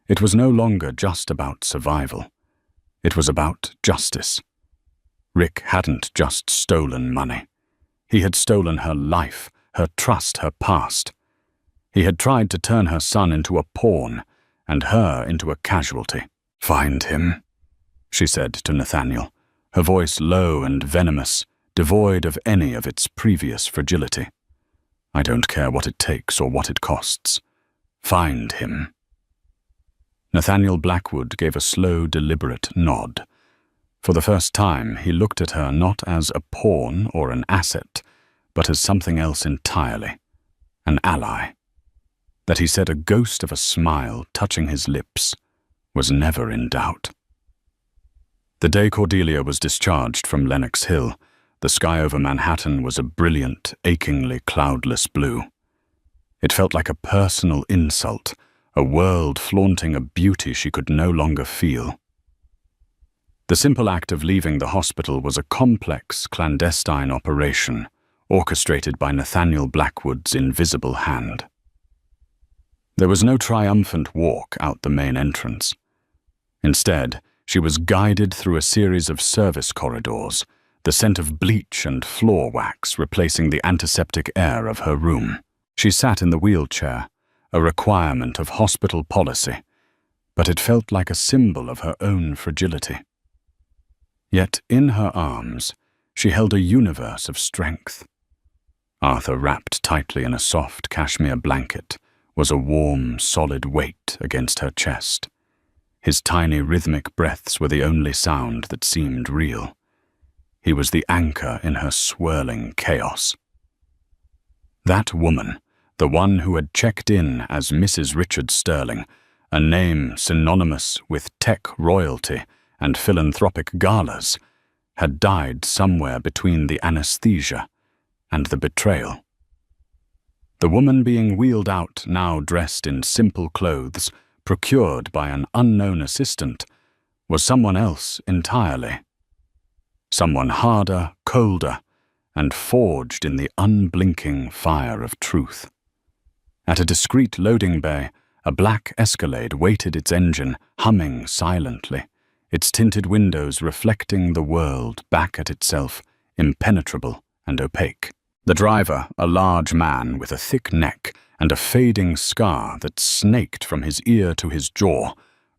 It was no longer just about survival. It was about justice. Rick hadn't just stolen money. He had stolen her life, her trust, her past. He had tried to turn her son into a pawn and her into a casualty. "Find him," she said to Nathaniel, her voice low and venomous, devoid of any of its previous fragility. "I don't care what it takes or what it costs. Find him." Nathaniel Blackwood gave a slow, deliberate nod. For the first time, he looked at her not as a pawn or an asset, but as something else entirely, an ally. That he said a ghost of a smile touching his lips was never in doubt. The day Cordelia was discharged from Lenox Hill, the sky over Manhattan was a brilliant, achingly cloudless blue. It felt like a personal insult, a world flaunting a beauty she could no longer feel. The simple act of leaving the hospital was a complex, clandestine operation, orchestrated by Nathaniel Blackwood's invisible hand. There was no triumphant walk out the main entrance. Instead, she was guided through a series of service corridors, the scent of bleach and floor wax replacing the antiseptic air of her room. She sat in the wheelchair, a requirement of hospital policy, but it felt like a symbol of her own fragility. Yet in her arms, she held a universe of strength. Arthur, wrapped tightly in a soft cashmere blanket, was a warm, solid weight against her chest. His tiny rhythmic breaths were the only sound that seemed real. He was the anchor in her swirling chaos. That woman, the one who had checked in as Mrs. Richard Sterling, a name synonymous with tech royalty and philanthropic galas, had died somewhere between the anesthesia and the betrayal. The woman being wheeled out, now dressed in simple clothes, procured by an unknown assistant, was someone else entirely. Someone harder, colder, and forged in the unblinking fire of truth. At a discreet loading bay, a black Escalade waited its engine, humming silently, its tinted windows reflecting the world back at itself, impenetrable and opaque. The driver, a large man with a thick neck and a fading scar that snaked from his ear to his jaw,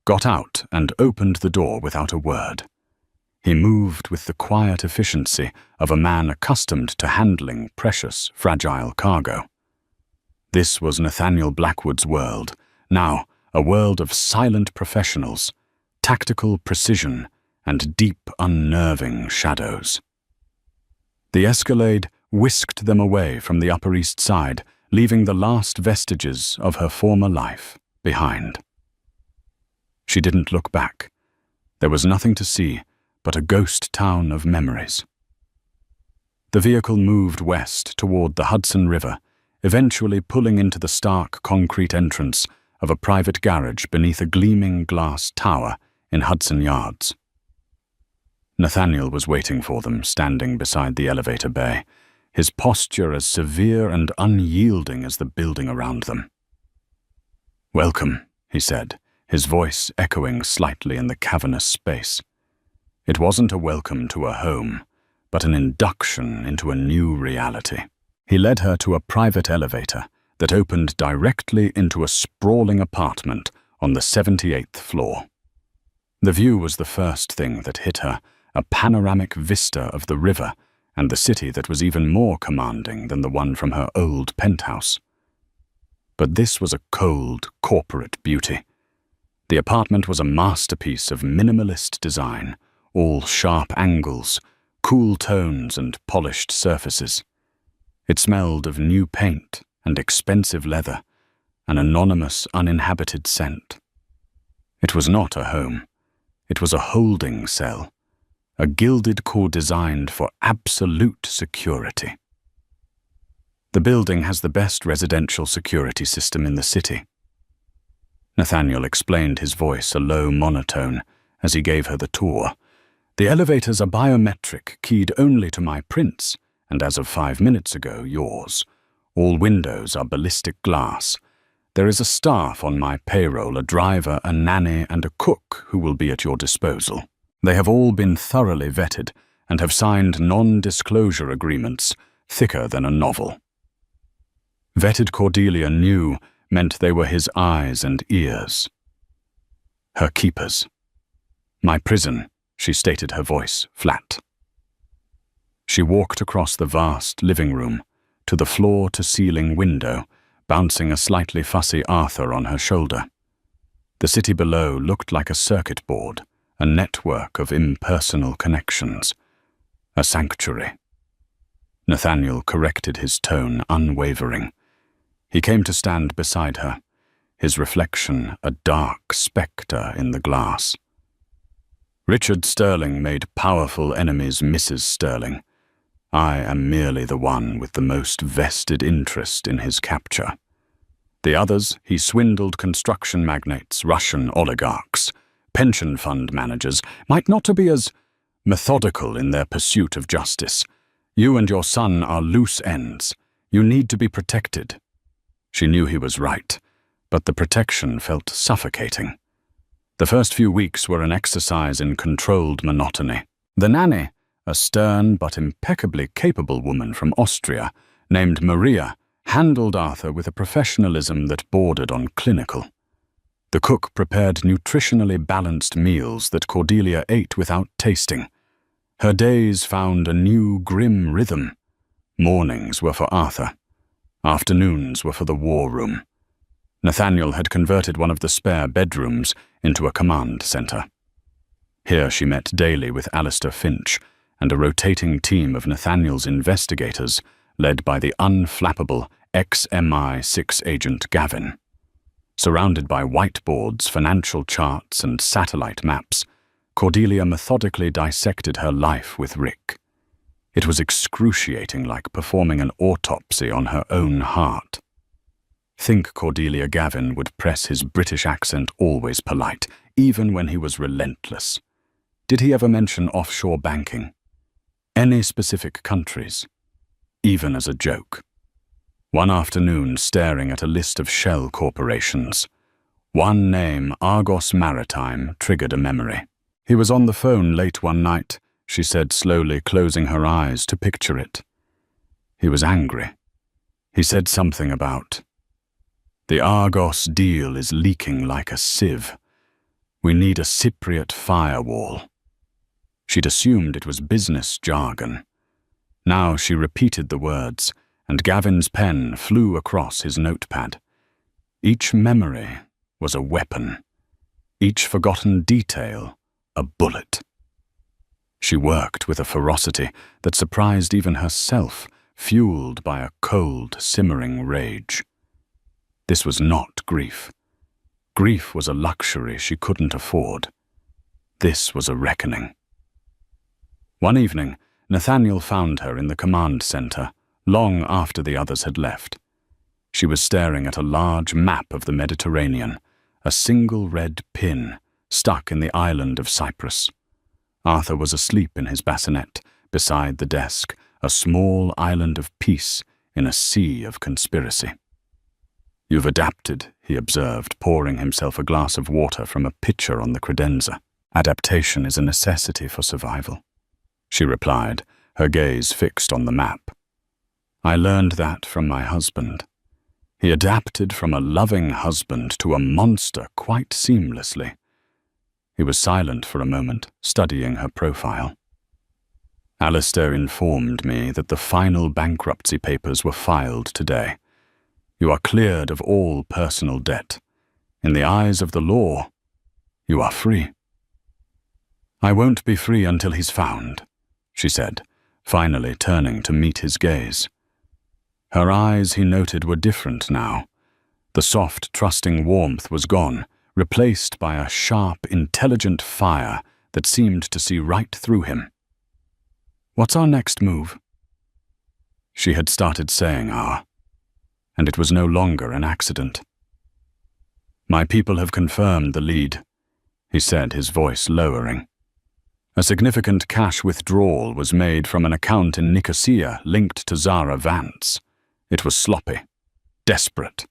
got out and opened the door without a word. He moved with the quiet efficiency of a man accustomed to handling precious, fragile cargo. This was Nathaniel Blackwood's world, now a world of silent professionals, tactical precision, and deep, unnerving shadows. The Escalade whisked them away from the Upper East Side, leaving the last vestiges of her former life behind. She didn't look back. There was nothing to see but a ghost town of memories. The vehicle moved west toward the Hudson River, eventually pulling into the stark concrete entrance of a private garage beneath a gleaming glass tower in Hudson Yards. Nathaniel was waiting for them, standing beside the elevator bay, his posture as severe and unyielding as the building around them. "Welcome," he said, his voice echoing slightly in the cavernous space. It wasn't a welcome to a home, but an induction into a new reality. He led her to a private elevator that opened directly into a sprawling apartment on the 78th floor. The view was the first thing that hit her, a panoramic vista of the river and the city that was even more commanding than the one from her old penthouse. But this was a cold, corporate beauty. The apartment was a masterpiece of minimalist design, all sharp angles, cool tones, and polished surfaces. It smelled of new paint and expensive leather, an anonymous, uninhabited scent. It was not a home. It was a holding cell, a gilded core designed for absolute security. The building has the best residential security system in the city. Nathaniel explained, his voice a low monotone, as he gave her the tour. The elevators are biometric, keyed only to my prints, and as of 5 minutes ago, yours. All windows are ballistic glass. There is a staff on my payroll, a driver, a nanny, and a cook who will be at your disposal. They have all been thoroughly vetted and have signed non-disclosure agreements, thicker than a novel. Vetted Cordelia knew meant they were his eyes and ears. Her keepers. My prison, she stated, her voice flat. She walked across the vast living room to the floor-to-ceiling window, bouncing a slightly fussy Arthur on her shoulder. The city below looked like a circuit board, a network of impersonal connections, a sanctuary. Nathaniel corrected his tone, unwavering. He came to stand beside her, his reflection a dark spectre in the glass. Richard Sterling made powerful enemies Mrs. Sterling. I am merely the one with the most vested interest in his capture. The others, he swindled construction magnates, Russian oligarchs, pension fund managers, might not to be as methodical in their pursuit of justice. You and your son are loose ends. You need to be protected. She knew he was right, but the protection felt suffocating. The first few weeks were an exercise in controlled monotony. The nanny, a stern but impeccably capable woman from Austria, named Maria, handled Arthur with a professionalism that bordered on clinical. The cook prepared nutritionally balanced meals that Cordelia ate without tasting. Her days found a new grim rhythm. Mornings were for Arthur. Afternoons were for the war room. Nathaniel had converted one of the spare bedrooms into a command center. Here she met daily with Alistair Finch and a rotating team of Nathaniel's investigators led by the unflappable ex-MI6 agent Gavin. Surrounded by whiteboards, financial charts, and satellite maps, Cordelia methodically dissected her life with Rick. It was excruciating, like performing an autopsy on her own heart. Think Cordelia Gavin would press his British accent, always polite, even when he was relentless. Did he ever mention offshore banking? Any specific countries? Even as a joke. One afternoon, staring at a list of shell corporations, one name, Argos Maritime, triggered a memory. He was on the phone late one night, she said, slowly closing her eyes to picture it. He was angry. He said something about The Argos deal is leaking like a sieve. We need a Cypriot firewall. She'd assumed it was business jargon. Now she repeated the words, and Gavin's pen flew across his notepad. Each memory was a weapon. Each forgotten detail, a bullet. She worked with a ferocity that surprised even herself, fueled by a cold, simmering rage. This was not grief. Grief was a luxury she couldn't afford. This was a reckoning. One evening, Nathaniel found her in the command center, long after the others had left. She was staring at a large map of the Mediterranean, a single red pin stuck in the island of Cyprus. Arthur was asleep in his bassinet, beside the desk, a small island of peace in a sea of conspiracy. "You've adapted," he observed, pouring himself a glass of water from a pitcher on the credenza. "Adaptation is a necessity for survival," she replied, her gaze fixed on the map. "I learned that from my husband. He adapted from a loving husband to a monster quite seamlessly." He was silent for a moment, studying her profile. "Alistair informed me that the final bankruptcy papers were filed today. You are cleared of all personal debt. In the eyes of the law, you are free." "I won't be free until he's found," she said, finally turning to meet his gaze. Her eyes, he noted, were different now. The soft, trusting warmth was gone, replaced by a sharp, intelligent fire that seemed to see right through him. "What's our next move?" She had started saying "our," and it was no longer an accident. "My people have confirmed the lead," he said, his voice lowering. "A significant cash withdrawal was made from an account in Nicosia linked to Zara Vance. It was sloppy, desperate.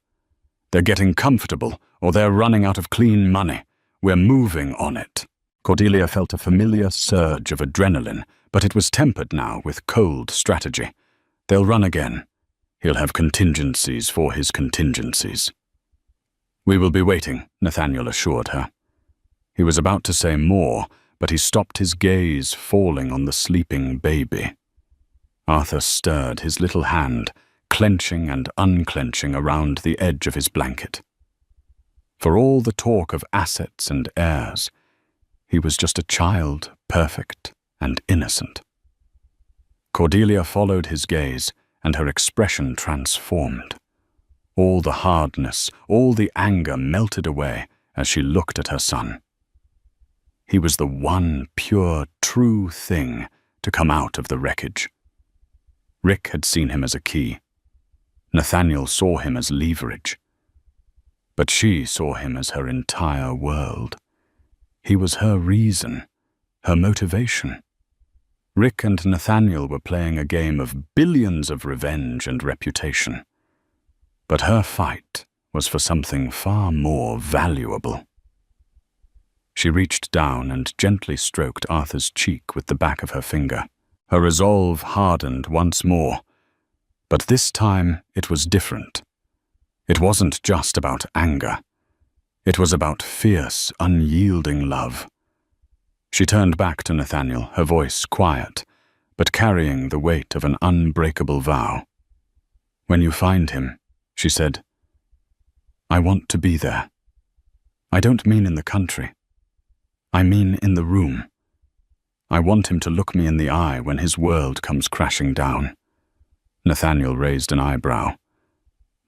They're getting comfortable, or they're running out of clean money. We're moving on it." Cordelia felt a familiar surge of adrenaline, but it was tempered now with cold strategy. They'll run again. He'll have contingencies for his contingencies. "We will be waiting," Nathaniel assured her. He was about to say more, but he stopped, his gaze falling on the sleeping baby. Arthur stirred his little hand, clenching and unclenching around the edge of his blanket. For all the talk of assets and heirs, he was just a child, perfect and innocent. Cordelia followed his gaze, and her expression transformed. All the hardness, all the anger melted away as she looked at her son. He was the one pure, true thing to come out of the wreckage. Rick had seen him as a key. Nathaniel saw him as leverage. But she saw him as her entire world. He was her reason, her motivation. Rick and Nathaniel were playing a game of billions of revenge and reputation. But her fight was for something far more valuable. She reached down and gently stroked Arthur's cheek with the back of her finger. Her resolve hardened once more. But this time it was different. It wasn't just about anger. It was about fierce, unyielding love. She turned back to Nathaniel, her voice quiet, but carrying the weight of an unbreakable vow. "When you find him," she said, "I want to be there. I don't mean in the country. I mean in the room. I want him to look me in the eye when his world comes crashing down." Nathaniel raised an eyebrow.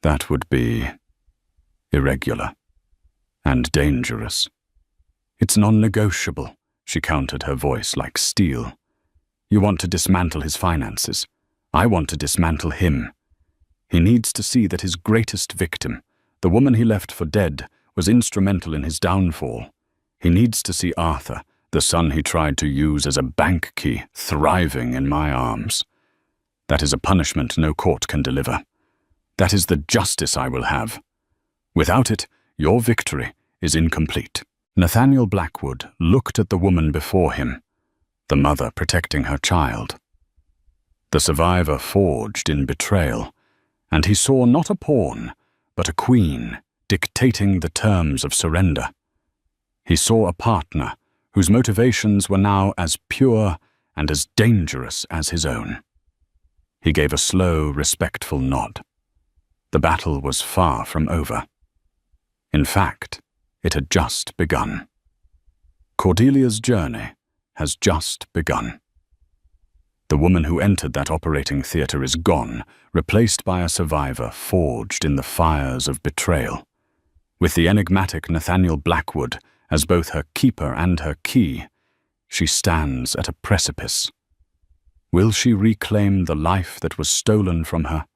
"That would be irregular and dangerous." "It's non-negotiable," she countered, her voice like steel. "You want to dismantle his finances. I want to dismantle him. He needs to see that his greatest victim, the woman he left for dead, was instrumental in his downfall. He needs to see Arthur, the son he tried to use as a bank key, thriving in my arms. That is a punishment no court can deliver. That is the justice I will have. Without it, your victory is incomplete." Nathaniel Blackwood looked at the woman before him, the mother protecting her child. The survivor forged in betrayal, and he saw not a pawn, but a queen dictating the terms of surrender. He saw a partner whose motivations were now as pure and as dangerous as his own. He gave a slow, respectful nod. The battle was far from over. In fact, it had just begun. Cordelia's journey has just begun. The woman who entered that operating theatre is gone, replaced by a survivor forged in the fires of betrayal. With the enigmatic Nathaniel Blackwood as both her keeper and her key, she stands at a precipice. Will she reclaim the life that was stolen from her,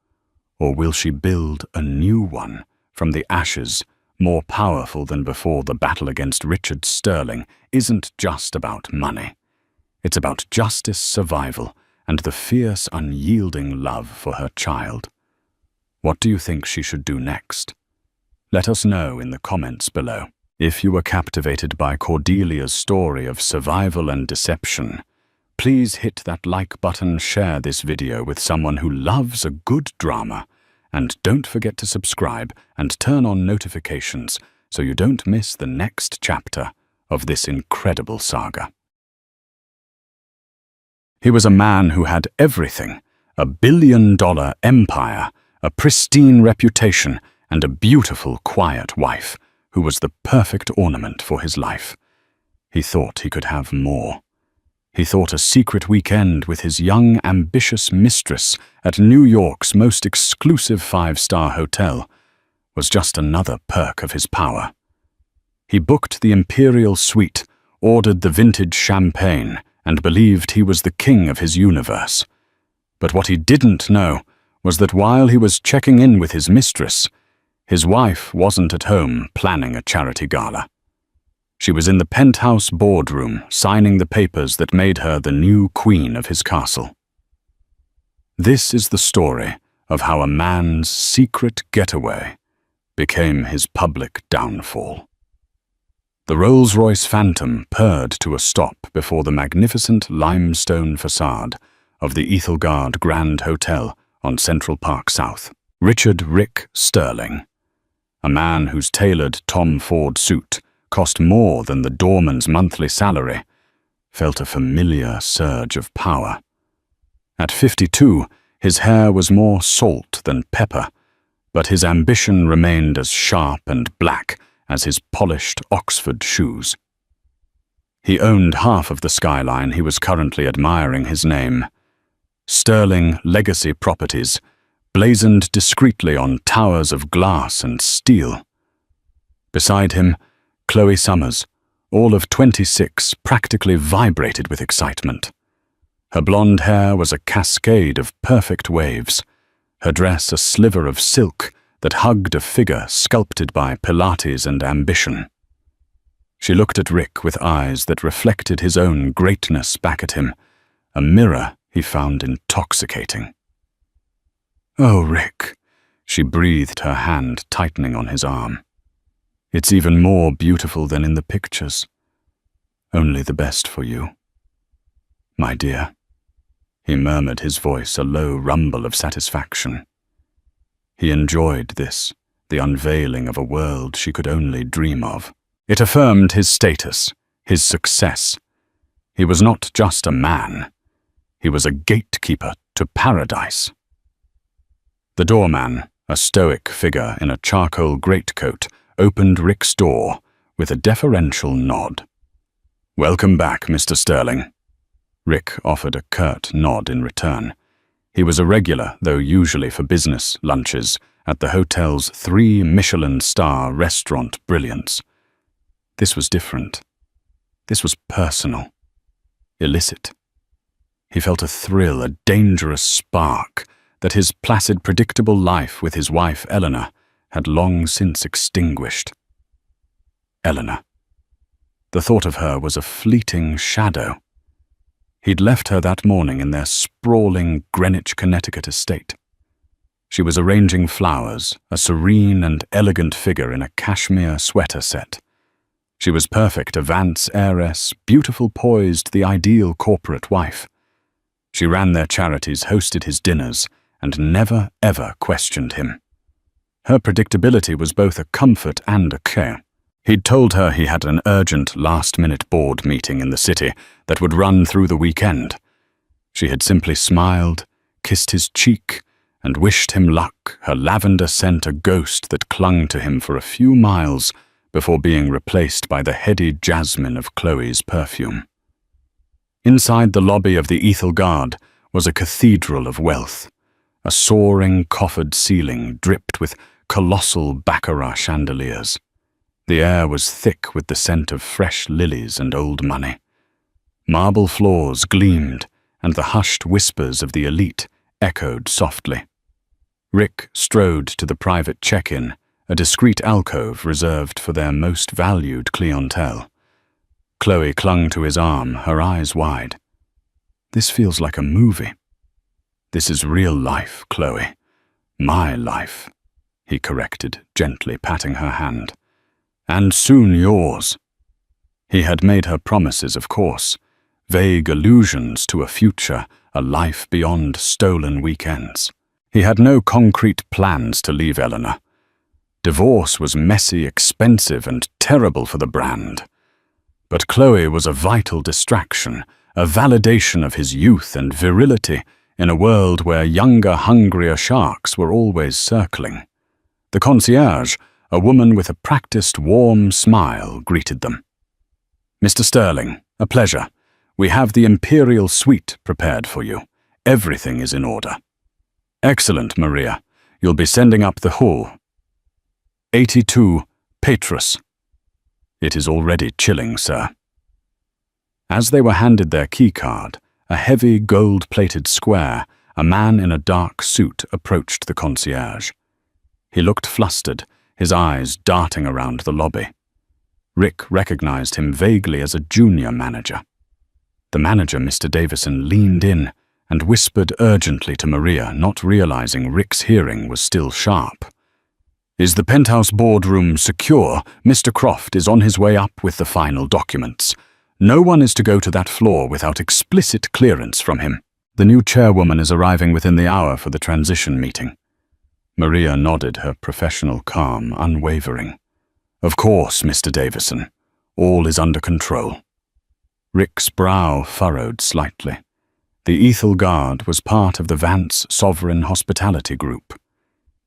or will she build a new one from the ashes, more powerful than before? The battle against Richard Sterling isn't just about money. It's about justice, survival, and the fierce, unyielding love for her child. What do you think she should do next? Let us know in the comments below. If you were captivated by Cordelia's story of survival and deception, please hit that like button, share this video with someone who loves a good drama, and don't forget to subscribe and turn on notifications so you don't miss the next chapter of this incredible saga. He was a man who had everything: a billion-dollar empire, a pristine reputation, and a beautiful, quiet wife who was the perfect ornament for his life. He thought he could have more. He thought a secret weekend with his young, ambitious mistress at New York's most exclusive five-star hotel was just another perk of his power. He booked the imperial suite, ordered the vintage champagne, and believed he was the king of his universe. But what he didn't know was that while he was checking in with his mistress, his wife wasn't at home planning a charity gala. She was in the penthouse boardroom signing the papers that made her the new queen of his castle. This is the story of how a man's secret getaway became his public downfall. The Rolls-Royce Phantom purred to a stop before the magnificent limestone facade of the Ethelgard Grand Hotel on Central Park South. Richard "Rick" Sterling, a man whose tailored Tom Ford suit cost more than the doorman's monthly salary, felt a familiar surge of power. At 52, his hair was more salt than pepper, but his ambition remained as sharp and black as his polished Oxford shoes. He owned half of the skyline he was currently admiring his name. Sterling Legacy Properties, blazoned discreetly on towers of glass and steel. Beside him, Chloe Summers, all of 26, practically vibrated with excitement. Her blonde hair was a cascade of perfect waves, her dress a sliver of silk that hugged a figure sculpted by Pilates and ambition. She looked at Rick with eyes that reflected his own greatness back at him, a mirror he found intoxicating. "Oh, Rick," she breathed, her hand tightening on his arm. "It's even more beautiful than in the pictures. Only the best for you. My dear," he murmured, his voice a low rumble of satisfaction. He enjoyed this, the unveiling of a world she could only dream of. It affirmed his status, his success. He was not just a man. He was a gatekeeper to paradise. The doorman, a stoic figure in a charcoal greatcoat, opened Rick's door with a deferential nod. "Welcome back, Mr. Sterling." Rick offered a curt nod in return. He was a regular, though usually for business lunches, at the hotel's 3 Michelin-star restaurant brilliance. This was different. This was personal, illicit. He felt a thrill, a dangerous spark that his placid, predictable life with his wife Eleanor had long since extinguished. Eleanor. The thought of her was a fleeting shadow. He'd left her that morning in their sprawling Greenwich, Connecticut estate. She was arranging flowers, a serene and elegant figure in a cashmere sweater set. She was perfect, a Vance heiress, beautiful, poised, the ideal corporate wife. She ran their charities, hosted his dinners, and never, ever questioned him. Her predictability was both a comfort and a care. He'd told her he had an urgent last-minute board meeting in the city that would run through the weekend. She had simply smiled, kissed his cheek, and wished him luck, her lavender scent a ghost that clung to him for a few miles before being replaced by the heady jasmine of Chloe's perfume. Inside the lobby of the Ethel Guard was a cathedral of wealth, a soaring coffered ceiling dripped with colossal baccarat chandeliers. The air was thick with the scent of fresh lilies and old money. Marble floors gleamed, and the hushed whispers of the elite echoed softly. Rick strode to the private check-in, a discreet alcove reserved for their most valued clientele. Chloe clung to his arm, her eyes wide. "This feels like a movie." "This is real life, Chloe. My life," he corrected, gently patting her hand. "And soon yours." He had made her promises, of course, vague allusions to a future, a life beyond stolen weekends. He had no concrete plans to leave Eleanor. Divorce was messy, expensive, and terrible for the brand. But Chloe was a vital distraction, a validation of his youth and virility in a world where younger, hungrier sharks were always circling. The concierge, a woman with a practiced, warm smile, greeted them. "Mr. Sterling, a pleasure. We have the Imperial Suite prepared for you. Everything is in order." "Excellent, Maria. You'll be sending up the hall." 82 Petrus. "It is already chilling, sir." As they were handed their keycard, a heavy gold-plated square, a man in a dark suit approached the concierge. He looked flustered, his eyes darting around the lobby. Rick recognized him vaguely as a junior manager. The manager, Mr. Davison, leaned in and whispered urgently to Maria, not realizing Rick's hearing was still sharp. "Is the penthouse boardroom secure? Mr. Croft is on his way up with the final documents. No one is to go to that floor without explicit clearance from him. The new chairwoman is arriving within the hour for the transition meeting." Maria nodded, her professional calm unwavering. "Of course, Mr. Davison. All is under control." Rick's brow furrowed slightly. The Ethel Guard was part of the Vance Sovereign Hospitality Group.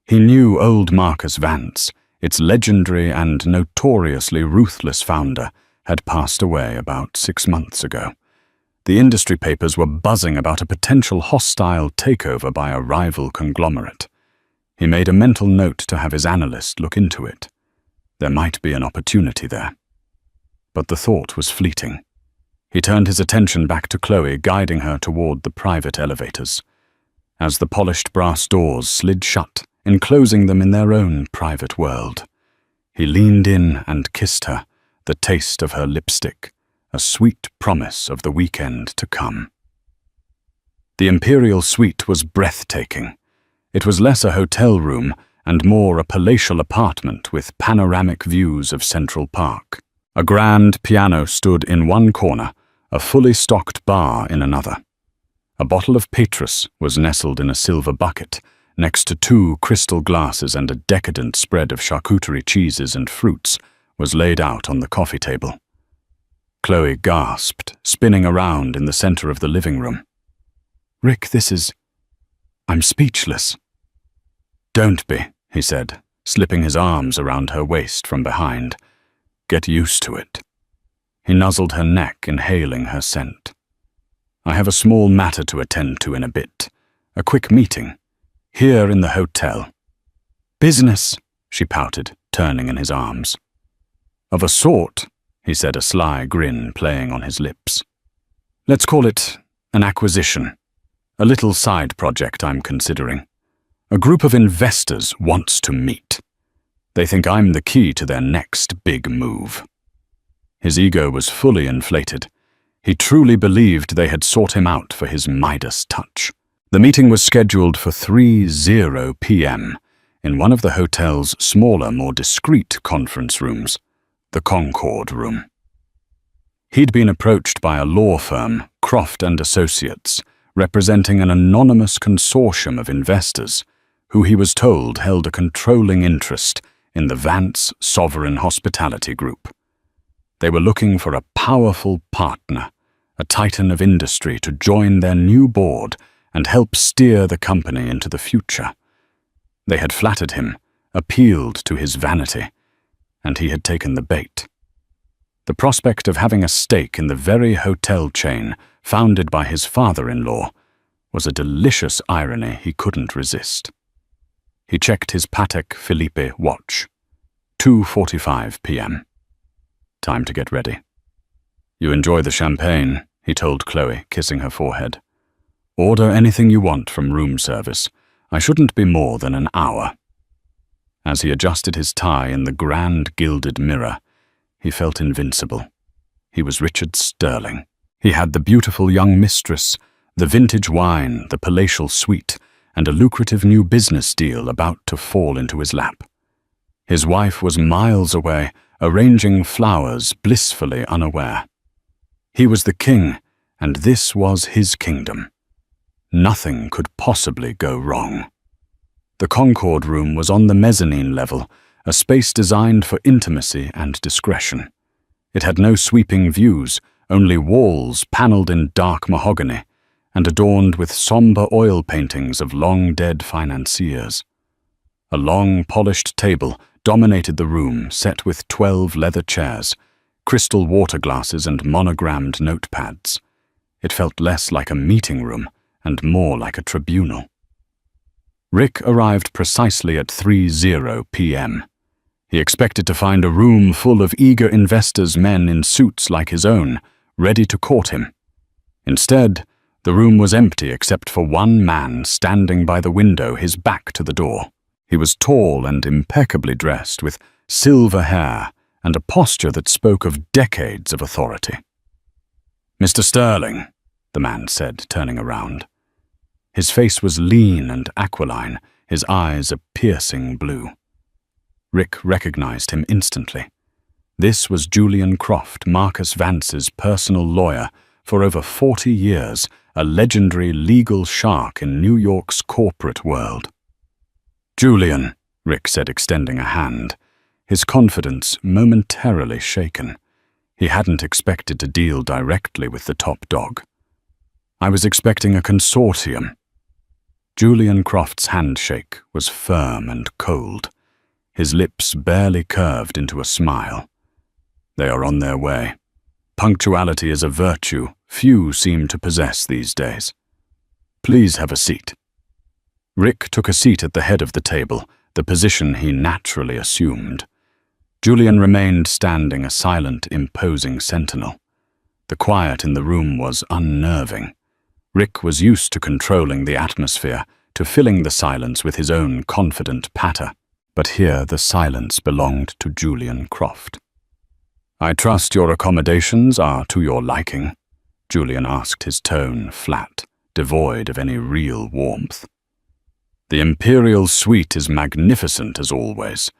He knew old Marcus Vance, its legendary and notoriously ruthless founder, had passed away about 6 months ago. The industry papers were buzzing about a potential hostile takeover by a rival conglomerate. He made a mental note to have his analyst look into it. There might be an opportunity there. But the thought was fleeting. He turned his attention back to Chloe, guiding her toward the private elevators. As the polished brass doors slid shut, enclosing them in their own private world, he leaned in and kissed her, the taste of her lipstick, a sweet promise of the weekend to come. The Imperial Suite was breathtaking. It was less a hotel room and more a palatial apartment with panoramic views of Central Park. A grand piano stood in one corner, a fully stocked bar in another. A bottle of Petrus was nestled in a silver bucket, next to 2 crystal glasses, and a decadent spread of charcuterie cheeses and fruits was laid out on the coffee table. Chloe gasped, spinning around in the center of the living room. "Rick, I'm speechless." "Don't be," he said, slipping his arms around her waist from behind. "Get used to it." He nuzzled her neck, inhaling her scent. "I have a small matter to attend to in a bit. A quick meeting. Here in the hotel." "Business," she pouted, turning in his arms. "Of a sort," he said, a sly grin playing on his lips. "Let's call it an acquisition. A little side project I'm considering. A group of investors wants to meet. They think I'm the key to their next big move." His ego was fully inflated. He truly believed they had sought him out for his Midas touch. The meeting was scheduled for 3:00 p.m. in one of the hotel's smaller, more discreet conference rooms, the Concord Room. He'd been approached by a law firm, Croft and Associates, representing an anonymous consortium of investors who he was told held a controlling interest in the Vance Sovereign Hospitality Group. They were looking for a powerful partner, a titan of industry to join their new board and help steer the company into the future. They had flattered him, appealed to his vanity, and he had taken the bait. The prospect of having a stake in the very hotel chain founded by his father-in-law was a delicious irony he couldn't resist. He checked his Patek Philippe watch. 2:45 p.m. Time to get ready. "You enjoy the champagne," he told Chloe, kissing her forehead. "Order anything you want from room service. I shouldn't be more than an hour." As he adjusted his tie in the grand gilded mirror, he felt invincible. He was Richard Sterling. He had the beautiful young mistress, the vintage wine, the palatial suite, and a lucrative new business deal about to fall into his lap. His wife was miles away, arranging flowers, blissfully unaware. He was the king, and this was his kingdom. Nothing could possibly go wrong. The Concord room was on the mezzanine level, a space designed for intimacy and discretion. It had no sweeping views, only walls paneled in dark mahogany and adorned with somber oil paintings of long-dead financiers. A long, polished table dominated the room, set with 12 leather chairs, crystal water glasses and monogrammed notepads. It felt less like a meeting room and more like a tribunal. Rick arrived precisely at 3:00 p.m. He expected to find a room full of eager investors, men in suits like his own, ready to court him. Instead, the room was empty except for one man standing by the window, his back to the door. He was tall and impeccably dressed, with silver hair and a posture that spoke of decades of authority. "Mr. Sterling," the man said, turning around. His face was lean and aquiline, his eyes a piercing blue. Rick recognized him instantly. This was Julian Croft, Marcus Vance's personal lawyer for over 40 years, a legendary legal shark in New York's corporate world. "Julian," Rick said, extending a hand, his confidence momentarily shaken. He hadn't expected to deal directly with the top dog. "I was expecting a consortium." Julian Croft's handshake was firm and cold. His lips barely curved into a smile. "They are on their way. Punctuality is a virtue few seem to possess these days. Please have a seat." Rick took a seat at the head of the table, the position he naturally assumed. Julian remained standing, a silent, imposing sentinel. The quiet in the room was unnerving. Rick was used to controlling the atmosphere, to filling the silence with his own confident patter. But here the silence belonged to Julian Croft. "I trust your accommodations are to your liking?" Julian asked, his tone flat, devoid of any real warmth. "The Imperial Suite is magnificent as always,"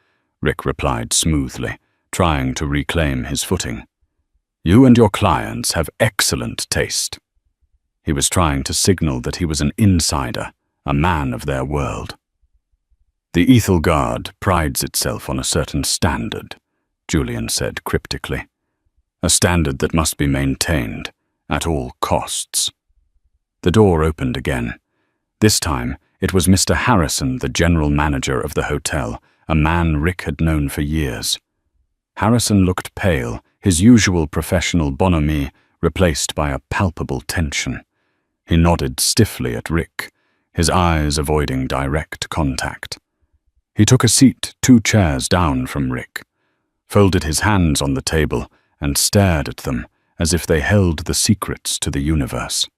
Rick replied smoothly, trying to reclaim his footing. "You and your clients have excellent taste." He was trying to signal that he was an insider, a man of their world. "The Ethel Guard prides itself on a certain standard," Julian said cryptically. "A standard that must be maintained at all costs." The door opened again. This time, it was Mr. Harrison, the general manager of the hotel, a man Rick had known for years. Harrison looked pale, his usual professional bonhomie replaced by a palpable tension. He nodded stiffly at Rick, his eyes avoiding direct contact. He took a seat 2 chairs down from Rick, folded his hands on the table, and stared at them as if they held the secrets to the universe.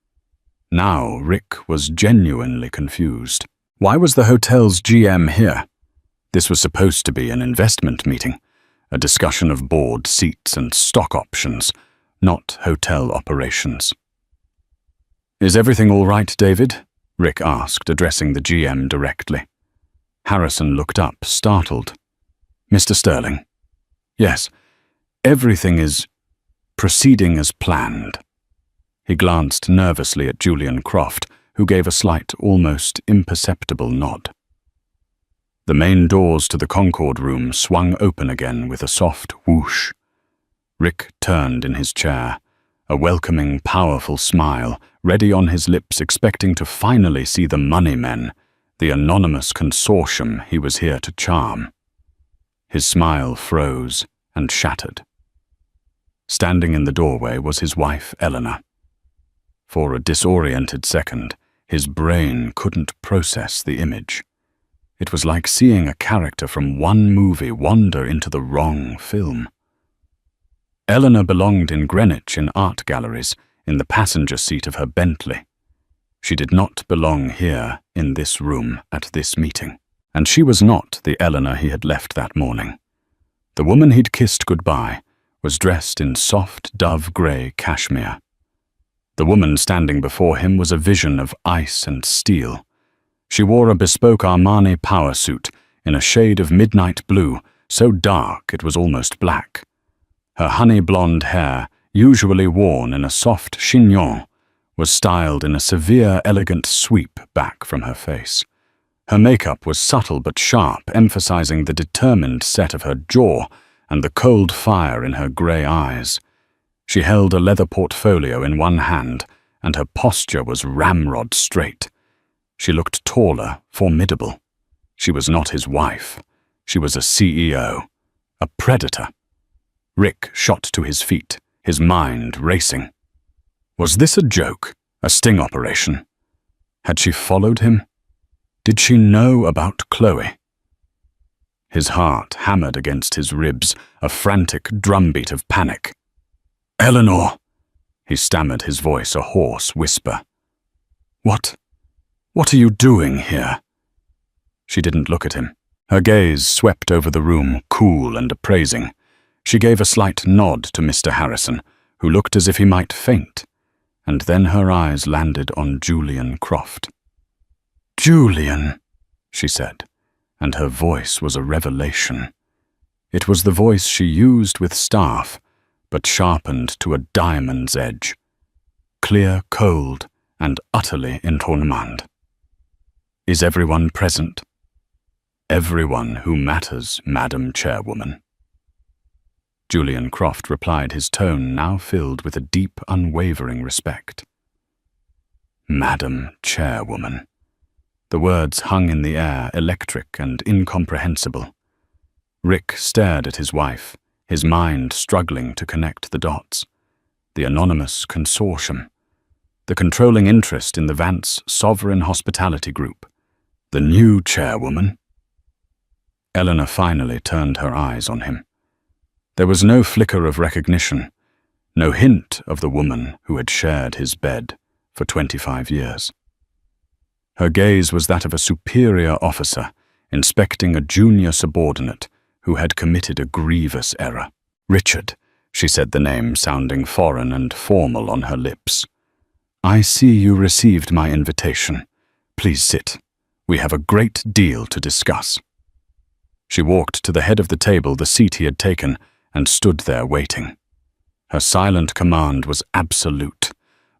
Now Rick was genuinely confused. Why was the hotel's GM here? This was supposed to be an investment meeting, a discussion of board seats and stock options, not hotel operations. "Is everything all right, David?" Rick asked, addressing the GM directly. Harrison looked up, startled. "Mr. Sterling?" "Yes, everything is proceeding as planned." He glanced nervously at Julian Croft, who gave a slight, almost imperceptible nod. The main doors to the Concord room swung open again with a soft whoosh. Rick turned in his chair, a welcoming, powerful smile, ready on his lips, expecting to finally see the money men, the anonymous consortium he was here to charm. His smile froze and shattered. Standing in the doorway was his wife, Eleanor. For a disoriented second, his brain couldn't process the image. It was like seeing a character from one movie wander into the wrong film. Eleanor belonged in Greenwich in art galleries, in the passenger seat of her Bentley. She did not belong here, in this room, at this meeting. And she was not the Eleanor he had left that morning. The woman he'd kissed goodbye was dressed in soft dove-grey cashmere. The woman standing before him was a vision of ice and steel. She wore a bespoke Armani power suit in a shade of midnight blue, so dark it was almost black. Her honey-blonde hair, usually worn in a soft chignon, was styled in a severe, elegant sweep back from her face. Her makeup was subtle but sharp, emphasizing the determined set of her jaw and the cold fire in her grey eyes. She held a leather portfolio in one hand, and her posture was ramrod straight. She looked taller, formidable. She was not his wife. She was a CEO, a predator. Rick shot to his feet, his mind racing. Was this a joke, a sting operation? Had she followed him? Did she know about Chloe? His heart hammered against his ribs, a frantic drumbeat of panic. "Eleanor," he stammered, his voice a hoarse whisper. What are you doing here?" She didn't look at him. Her gaze swept over the room, cool and appraising. She gave a slight nod to Mr. Harrison, who looked as if he might faint, and then her eyes landed on Julian Croft. "Julian," she said, and her voice was a revelation. It was the voice she used with staff, but sharpened to a diamond's edge. Clear, cold, and utterly entournement. "Is everyone present?" "Everyone who matters, Madam Chairwoman." Julian Croft replied, his tone now filled with a deep, unwavering respect. "Madam Chairwoman." The words hung in the air, electric and incomprehensible. Rick stared at his wife, his mind struggling to connect the dots. The anonymous consortium. The controlling interest in the Vance Sovereign Hospitality Group. The new chairwoman. Eleanor finally turned her eyes on him. There was no flicker of recognition, no hint of the woman who had shared his bed for 25 years. Her gaze was that of a superior officer inspecting a junior subordinate who had committed a grievous error. "Richard," she said, the name sounding foreign and formal on her lips. "I see you received my invitation. Please sit. We have a great deal to discuss." She walked to the head of the table, the seat he had taken, and stood there waiting. Her silent command was absolute,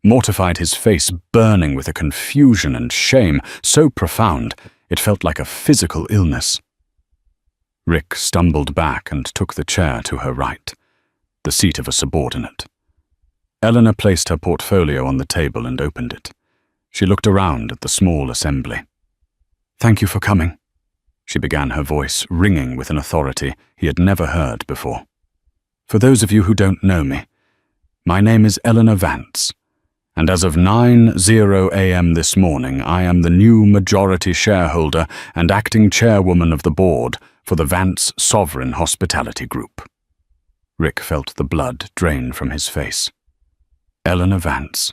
mortified, his face burning with a confusion and shame so profound it felt like a physical illness. Rick stumbled back and took the chair to her right, the seat of a subordinate. Eleanor placed her portfolio on the table and opened it. She looked around at the small assembly. "Thank you for coming," she began, her voice ringing with an authority he had never heard before. "For those of you who don't know me, my name is Eleanor Vance, and as of 9:00 a.m. this morning, I am the new majority shareholder and acting chairwoman of the board for the Vance Sovereign Hospitality Group." Rick felt the blood drain from his face. Eleanor Vance.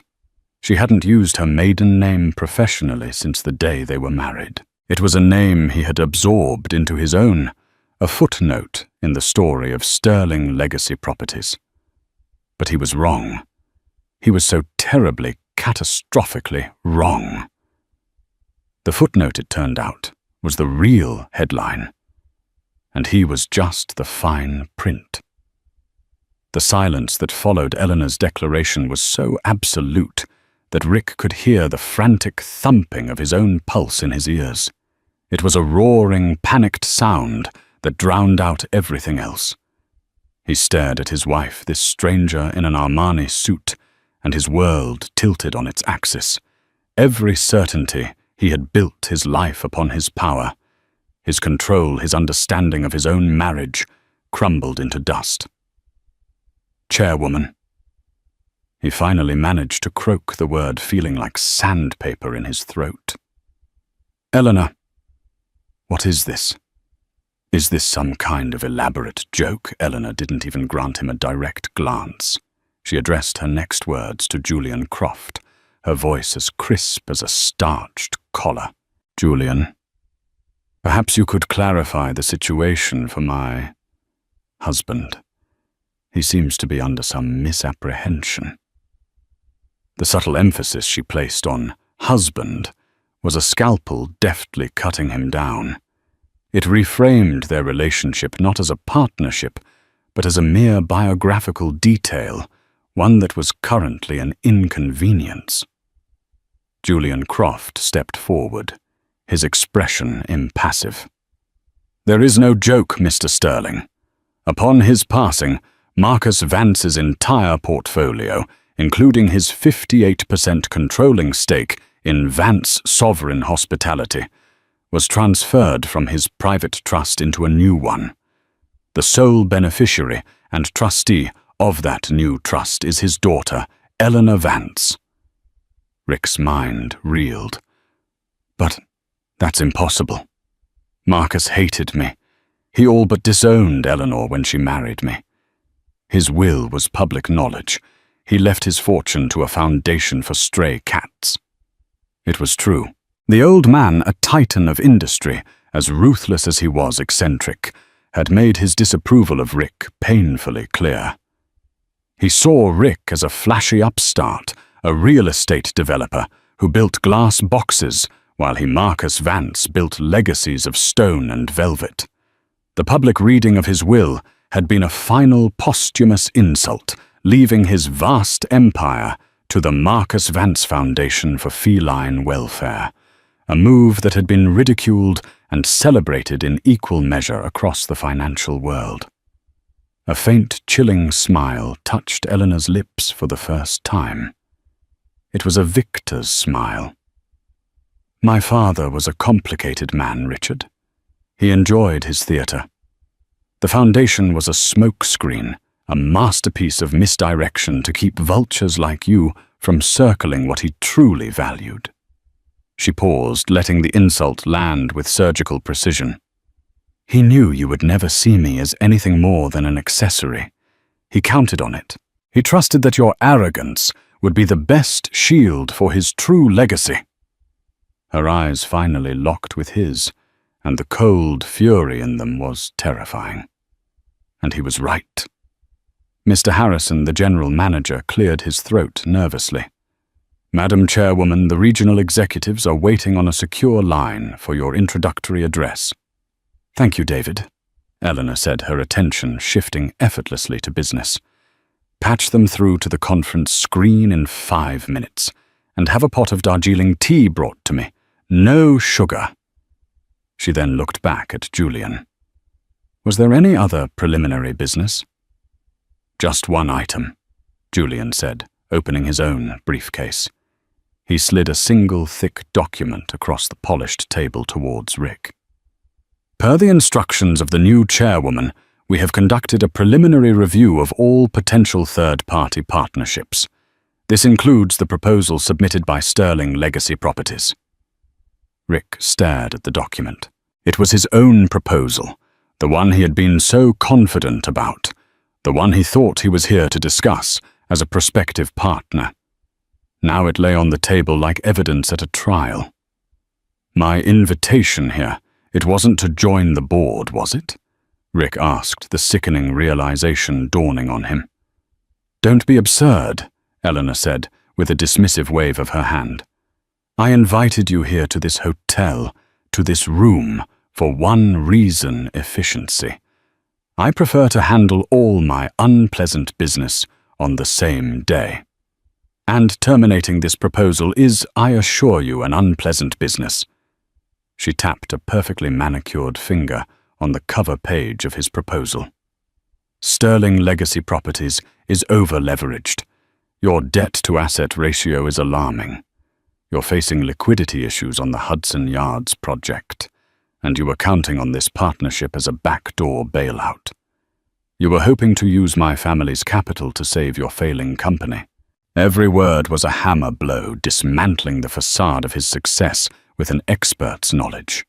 She hadn't used her maiden name professionally since the day they were married. It was a name he had absorbed into his own, a footnote in the story of sterling legacy properties. But he was wrong. He was so terribly, catastrophically wrong. The footnote, it turned out, was the real headline, and he was just the fine print. The silence that followed Eleanor's declaration was so absolute that Rick could hear the frantic thumping of his own pulse in his ears. It was a roaring, panicked sound that drowned out everything else. He stared at his wife, this stranger in an Armani suit, and his world tilted on its axis. Every certainty he had built his life upon his power. His control, his understanding of his own marriage, crumbled into dust. "Chairwoman." He finally managed to croak the word, feeling like sandpaper in his throat. "Eleanor, what is this? Is this some kind of elaborate joke?" Eleanor didn't even grant him a direct glance. She addressed her next words to Julian Croft, her voice as crisp as a starched collar. "Julian, perhaps you could clarify the situation for my husband. He seems to be under some misapprehension." The subtle emphasis she placed on husband was a scalpel deftly cutting him down. It reframed their relationship not as a partnership, but as a mere biographical detail, one that was currently an inconvenience. Julian Croft stepped forward, his expression impassive. "There is no joke, Mr. Sterling. Upon his passing, Marcus Vance's entire portfolio, including his 58% controlling stake in Vance Sovereign Hospitality, was transferred from his private trust into a new one. The sole beneficiary and trustee of that new trust is his daughter, Eleanor Vance." Rick's mind reeled. "But that's impossible. Marcus hated me. He all but disowned Eleanor when she married me. His will was public knowledge. He left his fortune to a foundation for stray cats." It was true. The old man, a titan of industry, as ruthless as he was eccentric, had made his disapproval of Rick painfully clear. He saw Rick as a flashy upstart, a real estate developer who built glass boxes, while he, Marcus Vance, built legacies of stone and velvet. The public reading of his will had been a final posthumous insult, leaving his vast empire to the Marcus Vance Foundation for Feline Welfare, a move that had been ridiculed and celebrated in equal measure across the financial world. A faint, chilling smile touched Eleanor's lips for the first time. It was a victor's smile. "My father was a complicated man, Richard. He enjoyed his theater. The foundation was a smokescreen, a masterpiece of misdirection to keep vultures like you from circling what he truly valued." She paused, letting the insult land with surgical precision. "He knew you would never see me as anything more than an accessory. He counted on it. He trusted that your arrogance would be the best shield for his true legacy." Her eyes finally locked with his, and the cold fury in them was terrifying. And he was right. Mr. Harrison, the general manager, cleared his throat nervously. "Madam Chairwoman, the regional executives are waiting on a secure line for your introductory address." "Thank you, David," Eleanor said, her attention shifting effortlessly to business. "Patch them through to the conference screen in 5 minutes, and have a pot of Darjeeling tea brought to me. No sugar." She then looked back at Julian. "Was there any other preliminary business?" "Just one item," Julian said, opening his own briefcase. He slid a single thick document across the polished table towards Rick. "Per the instructions of the new chairwoman, we have conducted a preliminary review of all potential third-party partnerships. This includes the proposal submitted by Sterling Legacy Properties." Rick stared at the document. It was his own proposal, the one he had been so confident about, the one he thought he was here to discuss as a prospective partner. Now it lay on the table like evidence at a trial. "My invitation here, it wasn't to join the board, was it?" Rick asked, the sickening realization dawning on him. "Don't be absurd," Eleanor said, with a dismissive wave of her hand. "I invited you here to this hotel, to this room, for one reason: efficiency. I prefer to handle all my unpleasant business on the same day. And terminating this proposal is, I assure you, an unpleasant business." She tapped a perfectly manicured finger on the cover page of his proposal. Sterling Legacy Properties is over-leveraged. Your debt-to-asset ratio is alarming. You're facing liquidity issues on the Hudson Yards project, and you were counting on this partnership as a backdoor bailout. You were hoping to use my family's capital to save your failing company. Every word was a hammer blow, dismantling the facade of his success with an expert's knowledge.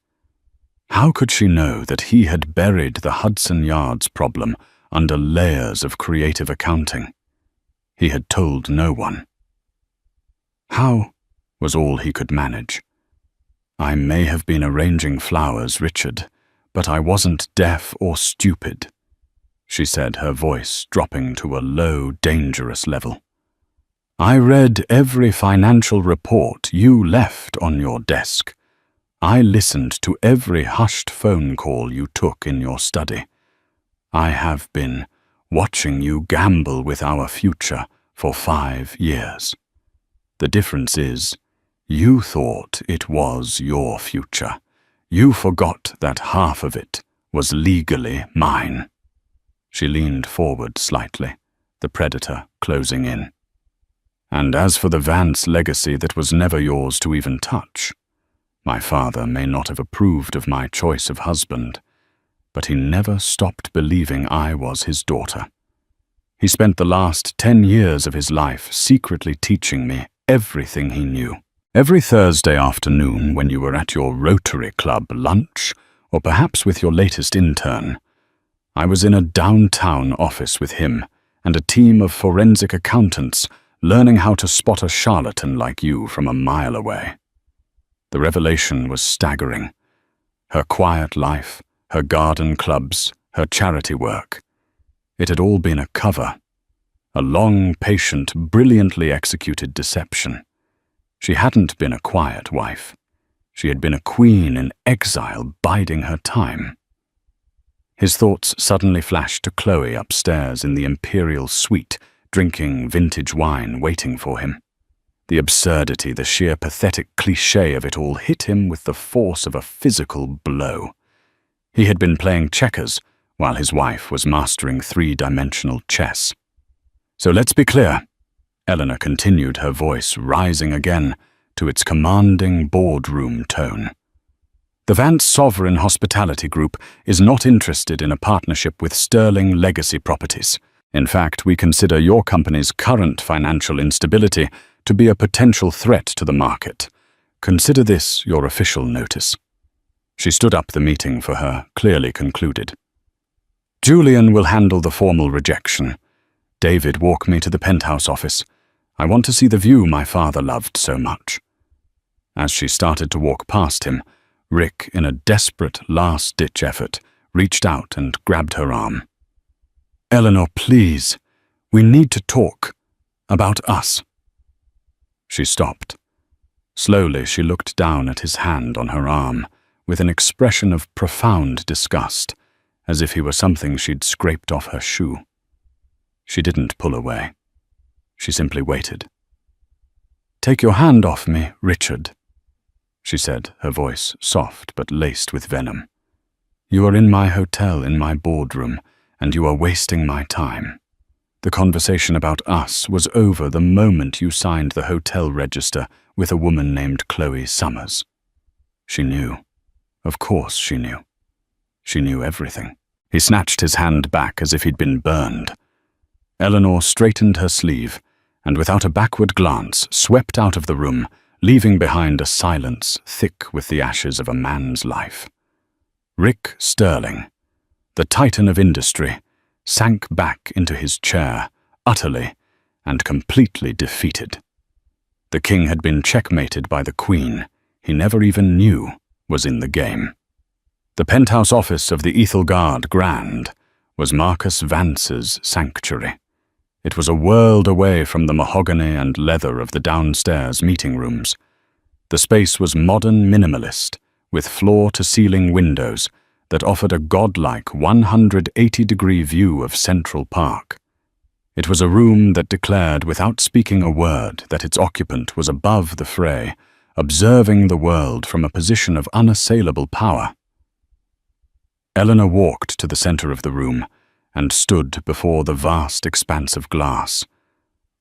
How could she know that he had buried the Hudson Yards problem under layers of creative accounting? He had told no one. How was all he could manage. I may have been arranging flowers, Richard, but I wasn't deaf or stupid, she said, her voice dropping to a low, dangerous level. I read every financial report you left on your desk. I listened to every hushed phone call you took in your study. I have been watching you gamble with our future for 5 years. The difference is, you thought it was your future. You forgot that half of it was legally mine. She leaned forward slightly, the predator closing in. And as for the Vance legacy that was never yours to even touch, my father may not have approved of my choice of husband, but he never stopped believing I was his daughter. He spent the last 10 years of his life secretly teaching me everything he knew. Every Thursday afternoon when you were at your Rotary Club lunch, or perhaps with your latest intern, I was in a downtown office with him and a team of forensic accountants learning how to spot a charlatan like you from a mile away. The revelation was staggering. Her quiet life, her garden clubs, her charity work. It had all been a cover, a long, patient, brilliantly executed deception. She hadn't been a quiet wife. She had been a queen in exile, biding her time. His thoughts suddenly flashed to Chloe upstairs in the imperial suite, drinking vintage wine, waiting for him. The absurdity, the sheer pathetic cliché of it all hit him with the force of a physical blow. He had been playing checkers while his wife was mastering 3-dimensional chess. So let's be clear, Eleanor continued, her voice rising again to its commanding boardroom tone. The Vance Sovereign Hospitality Group is not interested in a partnership with Sterling Legacy Properties. In fact, we consider your company's current financial instability to be a potential threat to the market. Consider this your official notice. She stood up, the meeting for her clearly concluded. Julian will handle the formal rejection. David, walk me to the penthouse office. I want to see the view my father loved so much. As she started to walk past him, Rick, in a desperate last-ditch effort, reached out and grabbed her arm. Eleanor, please. We need to talk. About us. She stopped. Slowly, she looked down at his hand on her arm with an expression of profound disgust, as if he were something she'd scraped off her shoe. She didn't pull away. She simply waited. Take your hand off me, Richard, she said, her voice soft but laced with venom. You are in my hotel, in my boardroom, and you are wasting my time. The conversation about us was over the moment you signed the hotel register with a woman named Chloe Summers. She knew. Of course she knew. She knew everything. He snatched his hand back as if he'd been burned. Eleanor straightened her sleeve and without a backward glance swept out of the room, leaving behind a silence thick with the ashes of a man's life. Rick Sterling, the titan of industry, sank back into his chair, utterly and completely defeated. The king had been checkmated by the queen he never even knew was in the game. The penthouse office of the Ethelgard Grand was Marcus Vance's sanctuary. It was a world away from the mahogany and leather of the downstairs meeting rooms. The space was modern minimalist, with floor-to-ceiling windows that offered a godlike 180-degree view of Central Park. It was a room that declared without speaking a word that its occupant was above the fray, observing the world from a position of unassailable power. Eleanor walked to the center of the room and stood before the vast expanse of glass,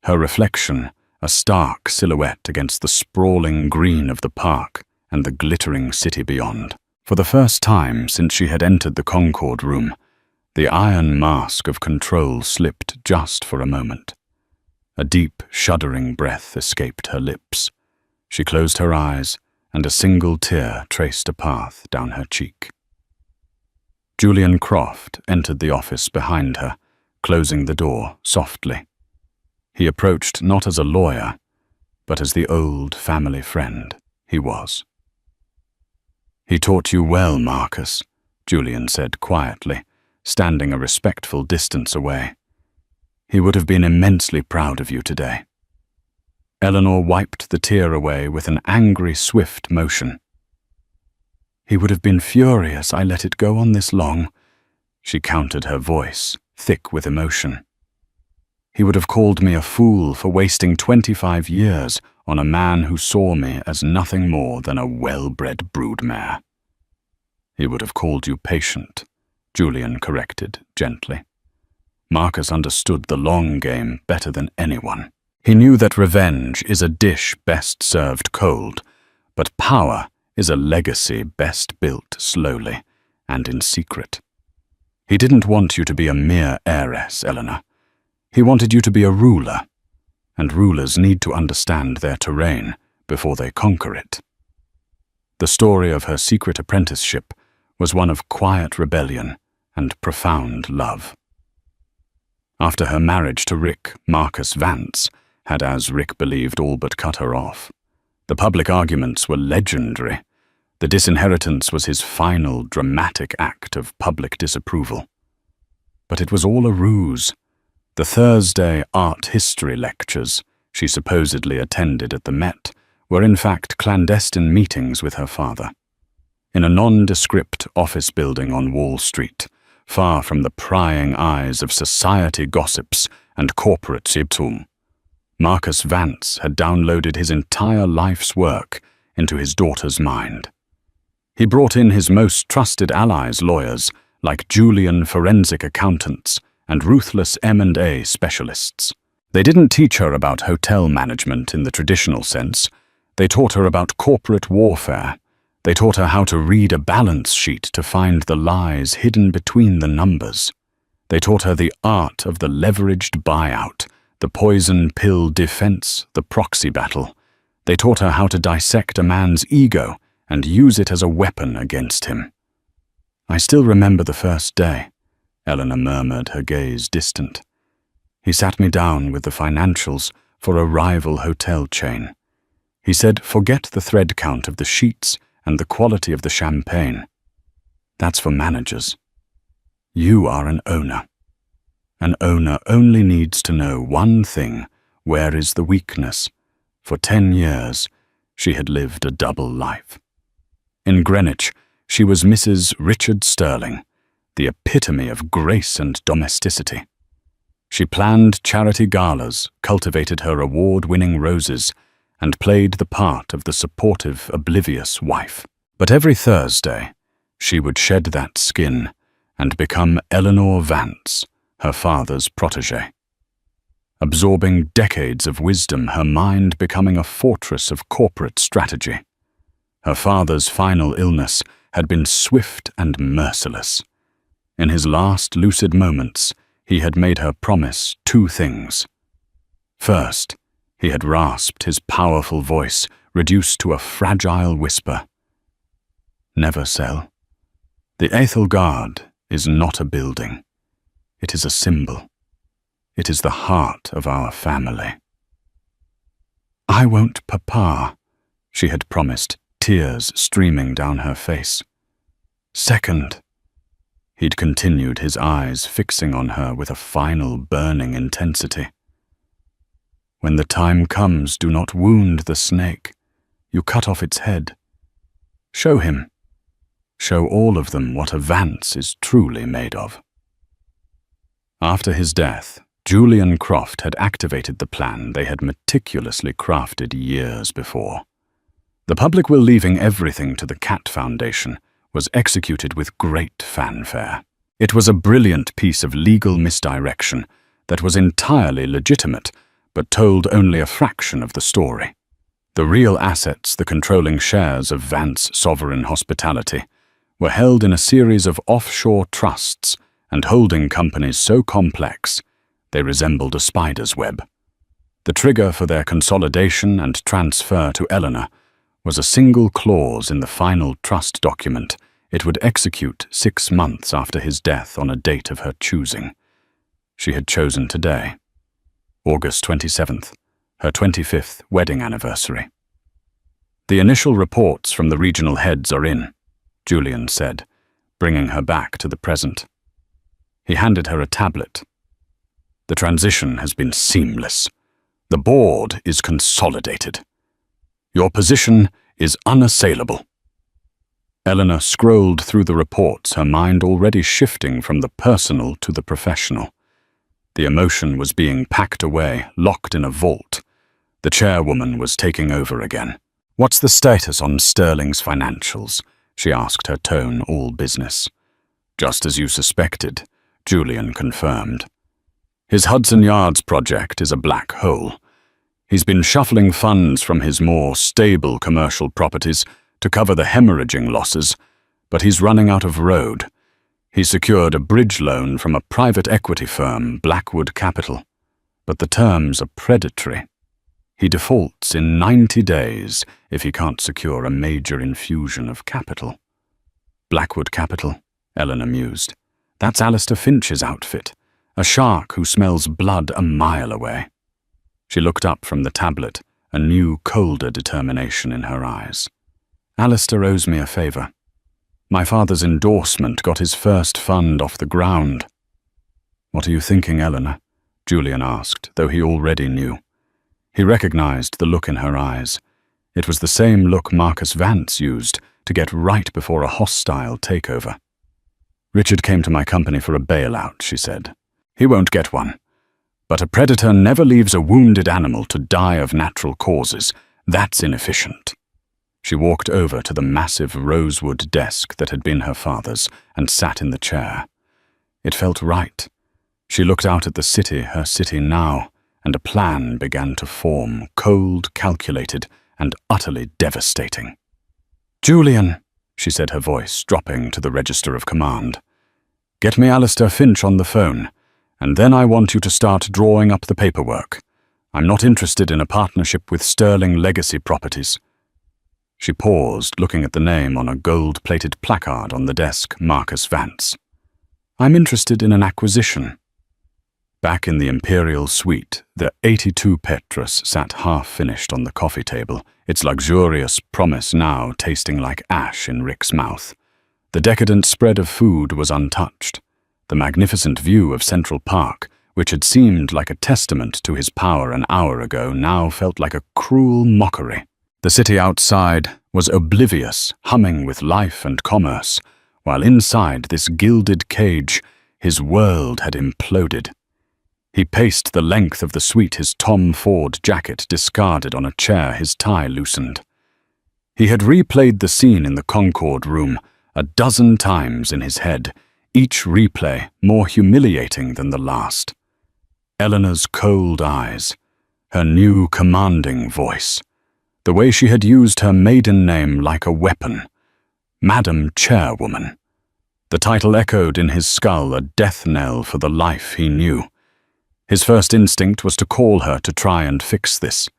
her reflection a stark silhouette against the sprawling green of the park and the glittering city beyond. For the first time since she had entered the Concord room, the iron mask of control slipped just for a moment. A deep, shuddering breath escaped her lips. She closed her eyes, and a single tear traced a path down her cheek. Julian Croft entered the office behind her, closing the door softly. He approached not as a lawyer, but as the old family friend he was. "He taught you well, Marcus," Julian said quietly, standing a respectful distance away. "He would have been immensely proud of you today." Eleanor wiped the tear away with an angry, swift motion. "He would have been furious I let it go on this long," she countered, her voice thick with emotion. "He would have called me a fool for wasting 25 years on a man who saw me as nothing more than a well-bred broodmare." "He would have called you patient," Julian corrected gently. Marcus understood the long game better than anyone. He knew that revenge is a dish best served cold, but power is a legacy best built slowly and in secret. He didn't want you to be a mere heiress, Eleanor. He wanted you to be a ruler, and rulers need to understand their terrain before they conquer it. The story of her secret apprenticeship was one of quiet rebellion and profound love. After her marriage to Rick, Marcus Vance had, as Rick believed, all but cut her off. The public arguments were legendary. The disinheritance was his final dramatic act of public disapproval. But it was all a ruse. The Thursday art history lectures she supposedly attended at the Met were in fact clandestine meetings with her father. In a nondescript office building on Wall Street, far from the prying eyes of society gossips and corporate Siebtum, Marcus Vance had downloaded his entire life's work into his daughter's mind. He brought in his most trusted allies, lawyers, like Julian forensic accountants and ruthless M&A specialists. They didn't teach her about hotel management in the traditional sense. They taught her about corporate warfare. They taught her how to read a balance sheet to find the lies hidden between the numbers. They taught her the art of the leveraged buyout, the poison pill defense, the proxy battle. They taught her how to dissect a man's ego and use it as a weapon against him. "I still remember the first day," Eleanor murmured, her gaze distant. "He sat me down with the financials for a rival hotel chain. He said, forget the thread count of the sheets and the quality of the champagne. That's for managers. You are an owner. An owner only needs to know one thing: where is the weakness?" For 10 years, she had lived a double life. In Greenwich, she was Mrs. Richard Sterling, the epitome of grace and domesticity. She planned charity galas, cultivated her award-winning roses, and played the part of the supportive, oblivious wife. But every Thursday, she would shed that skin and become Eleanor Vance, her father's protégée. Absorbing decades of wisdom, her mind becoming a fortress of corporate strategy. Her father's final illness had been swift and merciless. In his last lucid moments, he had made her promise 2 things. First, he had rasped his powerful voice, reduced to a fragile whisper. "Never sell. The Æthelgard is not a building. It is a symbol. It is the heart of our family." "I won't, Papa," she had promised, tears streaming down her face. "Second," he'd continued, his eyes fixing on her with a final burning intensity. "When the time comes, do not wound the snake. You cut off its head. Show him. Show all of them what a Vance is truly made of." After his death, Julian Croft had activated the plan they had meticulously crafted years before. The public will leaving everything to the Cat Foundation was executed with great fanfare. It was a brilliant piece of legal misdirection that was entirely legitimate, but told only a fraction of the story. The real assets, the controlling shares of Vance Sovereign Hospitality, were held in a series of offshore trusts and holding companies so complex they resembled a spider's web. The trigger for their consolidation and transfer to Eleanor was a single clause in the final trust document it would execute 6 months after his death on a date of her choosing. She had chosen today, August 27th, her 25th wedding anniversary. "The initial reports from the regional heads are in," Julian said, bringing her back to the present. He handed her a tablet. "The transition has been seamless. The board is consolidated. Your position is unassailable." Eleanor scrolled through the reports, her mind already shifting from the personal to the professional. The emotion was being packed away, locked in a vault. The chairwoman was taking over again. "What's the status on Sterling's financials?" she asked, her tone all business. "Just as you suspected," Julian confirmed. "His Hudson Yards project is a black hole. He's been shuffling funds from his more stable commercial properties to cover the hemorrhaging losses, but he's running out of road. He secured a bridge loan from a private equity firm, Blackwood Capital, but the terms are predatory. He defaults in 90 days if he can't secure a major infusion of capital." "Blackwood Capital," Eleanor mused. "That's Alistair Finch's outfit, a shark who smells blood a mile away." She looked up from the tablet, a new, colder determination in her eyes. "Alistair owes me a favor. My father's endorsement got his first fund off the ground." "What are you thinking, Eleanor?" Julian asked, though he already knew. He recognized the look in her eyes. It was the same look Marcus Vance used to get right before a hostile takeover. "Richard came to my company for a bailout," she said. "He won't get one. But a predator never leaves a wounded animal to die of natural causes. That's inefficient." She walked over to the massive rosewood desk that had been her father's and sat in the chair. It felt right. She looked out at the city, her city now, and a plan began to form, cold, calculated, and utterly devastating. "Julian," she said, her voice dropping to the register of command. "Get me Alistair Finch on the phone, and then I want you to start drawing up the paperwork. I'm not interested in a partnership with Sterling Legacy Properties." She paused, looking at the name on a gold-plated placard on the desk, Marcus Vance. "I'm interested in an acquisition." Back in the Imperial Suite, the 82 Petrus sat half-finished on the coffee table, its luxurious promise now tasting like ash in Rick's mouth. The decadent spread of food was untouched. The magnificent view of Central Park, which had seemed like a testament to his power an hour ago, now felt like a cruel mockery. The city outside was oblivious, humming with life and commerce, while inside this gilded cage, his world had imploded. He paced the length of the suite, his Tom Ford jacket discarded on a chair, his tie loosened. He had replayed the scene in the Concord room 12 times in his head, each replay more humiliating than the last. Eleanor's cold eyes, her new commanding voice, the way she had used her maiden name like a weapon, Madam Chairwoman. The title echoed in his skull, a death knell for the life he knew. His first instinct was to call her to try and fix this.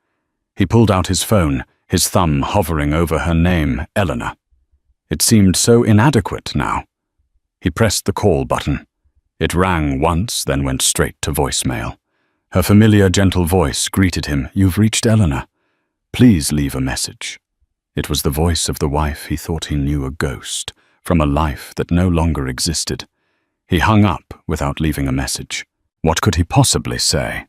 He pulled out his phone, his thumb hovering over her name, Eleanor. It seemed so inadequate now. He pressed the call button. It rang once, then went straight to voicemail. Her familiar, gentle voice greeted him. "You've reached Eleanor. Please leave a message." It was the voice of the wife he thought he knew, a ghost, from a life that no longer existed. He hung up without leaving a message. What could he possibly say?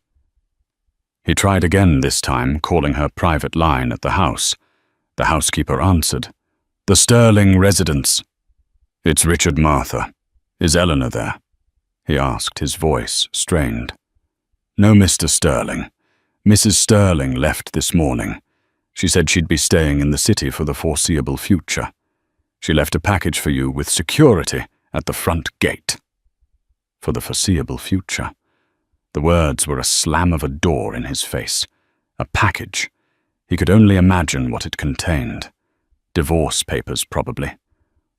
He tried again this time, calling her private line at the house. The housekeeper answered. "The Sterling residence." "It's Richard, Martha. Is Eleanor there?" he asked, his voice strained. "No, Mr. Sterling. Mrs. Sterling left this morning. She said she'd be staying in the city for the foreseeable future. She left a package for you with security at the front gate. For the foreseeable future. The words were a slam of a door in his face. A package. He could only imagine what it contained. Divorce papers, probably.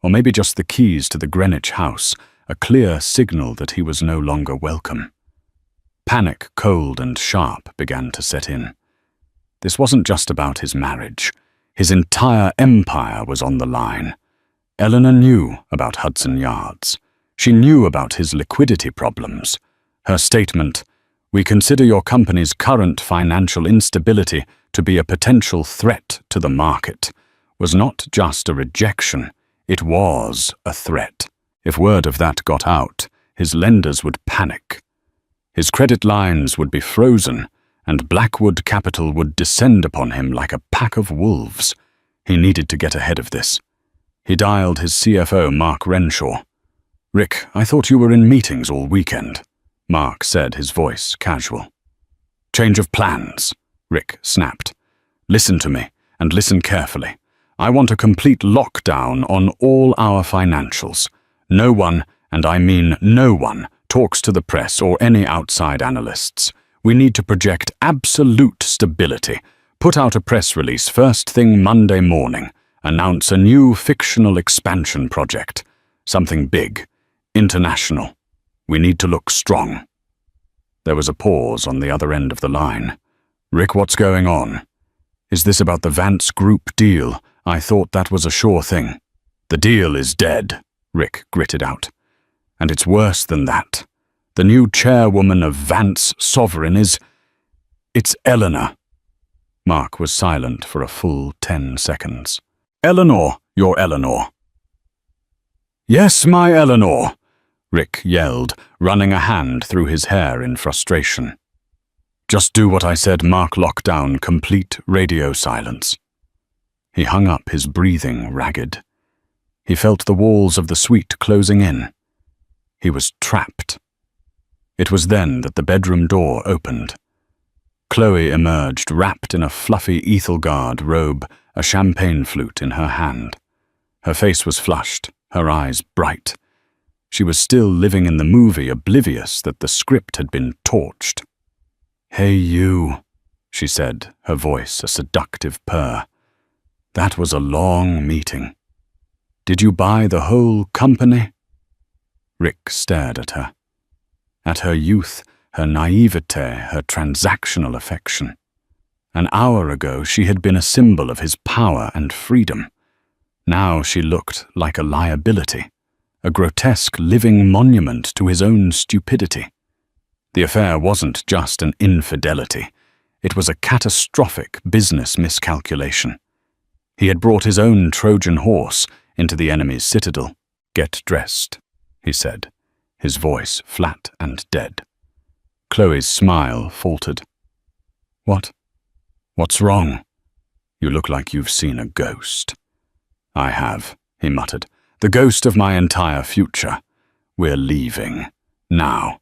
Or maybe just the keys to the Greenwich house, a clear signal that he was no longer welcome. Panic, cold and sharp, began to set in. This wasn't just about his marriage. His entire empire was on the line. Eleanor knew about Hudson Yards. She knew about his liquidity problems. Her statement, "We consider your company's current financial instability to be a potential threat to the market," was not just a rejection, it was a threat. If word of that got out, his lenders would panic. His credit lines would be frozen, and Blackwood Capital would descend upon him like a pack of wolves. He needed to get ahead of this. He dialed his CFO, Mark Renshaw. "Rick, I thought you were in meetings all weekend," Mark said, his voice casual. "Change of plans," Rick snapped. "Listen to me, and listen carefully. I want a complete lockdown on all our financials. No one, and I mean no one, talks to the press or any outside analysts. We need to project absolute stability. Put out a press release first thing Monday morning. Announce a new fictional expansion project. Something big. International. We need to look strong." There was a pause on the other end of the line. "Rick, what's going on? Is this about the Vance Group deal? I thought that was a sure thing." "The deal is dead," Rick gritted out. "And it's worse than that. The new chairwoman of Vance Sovereign is... It's Eleanor." Mark was silent for a full 10 seconds. "Eleanor, your Eleanor." "Yes, my Eleanor," Rick yelled, running a hand through his hair in frustration. "Just do what I said, Mark. Lockdown, complete radio silence." He hung up, his breathing ragged. He felt the walls of the suite closing in. He was trapped. It was then that the bedroom door opened. Chloe emerged, wrapped in a fluffy Ethelgard robe, a champagne flute in her hand. Her face was flushed, her eyes bright. She was still living in the movie, oblivious that the script had been torched. "Hey, you," she said, her voice a seductive purr. "That was a long meeting. Did you buy the whole company?" Rick stared at her. At her youth, her naivete, her transactional affection. An hour ago, she had been a symbol of his power and freedom. Now she looked like a liability, a grotesque living monument to his own stupidity. The affair wasn't just an infidelity. It was a catastrophic business miscalculation. He had brought his own Trojan horse into the enemy's citadel. "Get dressed," he said, his voice flat and dead. Chloe's smile faltered. "What? What's wrong? You look like you've seen a ghost." "I have," he muttered. "The ghost of my entire future. We're leaving. Now."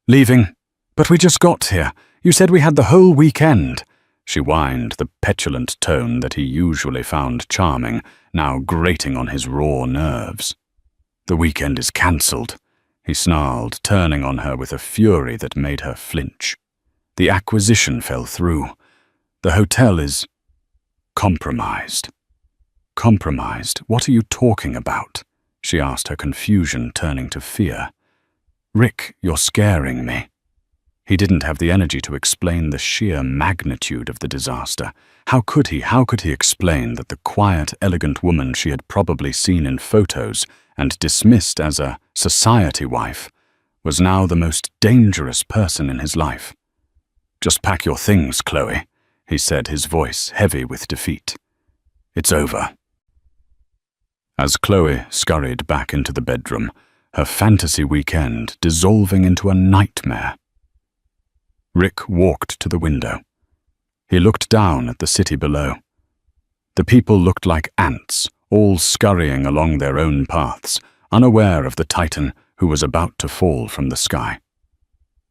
"Leaving? But we just got here. You said we had the whole weekend." She whined, the petulant tone that he usually found charming, now grating on his raw nerves. "The weekend is cancelled," he snarled, turning on her with a fury that made her flinch. "The acquisition fell through. The hotel is compromised." "Compromised? What are you talking about?" she asked, her confusion turning to fear. "Rick, you're scaring me." He didn't have the energy to explain the sheer magnitude of the disaster. How could he? How could he explain that the quiet, elegant woman she had probably seen in photos and dismissed as a society wife was now the most dangerous person in his life? "Just pack your things, Chloe," he said, his voice heavy with defeat. "It's over." As Chloe scurried back into the bedroom, her fantasy weekend dissolving into a nightmare, Rick walked to the window. He looked down at the city below. The people looked like ants, all scurrying along their own paths, unaware of the titan who was about to fall from the sky.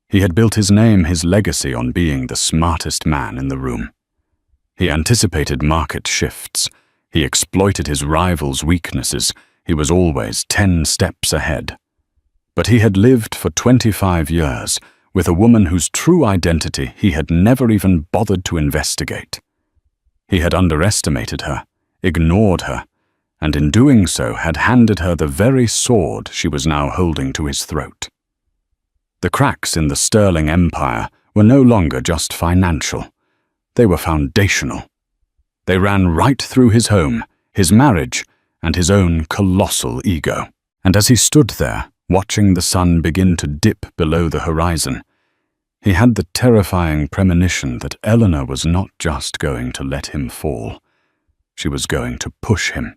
He had built his name, his legacy, on being the smartest man in the room. He anticipated market shifts. He exploited his rivals' weaknesses. He was always 10 steps ahead. But he had lived for 25 years with a woman whose true identity he had never even bothered to investigate. He had underestimated her, ignored her, and in doing so had handed her the very sword she was now holding to his throat. The cracks in the Sterling Empire were no longer just financial. They were foundational. They ran right through his home, his marriage, and his own colossal ego. And as he stood there, watching the sun begin to dip below the horizon, he had the terrifying premonition that Eleanor was not just going to let him fall. She was going to push him.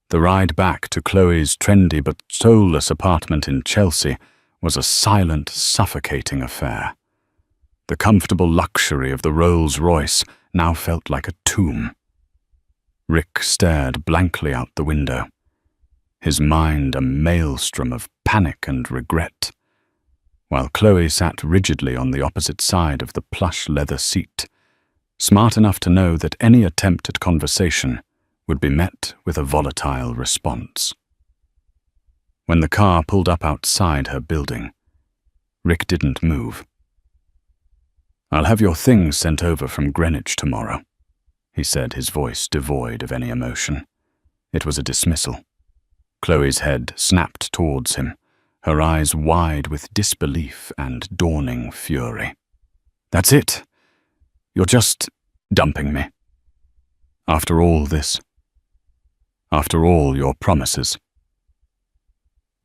The ride back to Chloe's trendy but soulless apartment in Chelsea was a silent, suffocating affair. The comfortable luxury of the Rolls-Royce now felt like a tomb. Rick stared blankly out the window, his mind a maelstrom of panic and regret, while Chloe sat rigidly on the opposite side of the plush leather seat, smart enough to know that any attempt at conversation would be met with a volatile response. When the car pulled up outside her building, Rick didn't move. "I'll have your things sent over from Greenwich tomorrow," he said, his voice devoid of any emotion. It was a dismissal. Chloe's head snapped towards him, her eyes wide with disbelief and dawning fury. "That's it? You're just dumping me? After all this? After all your promises?"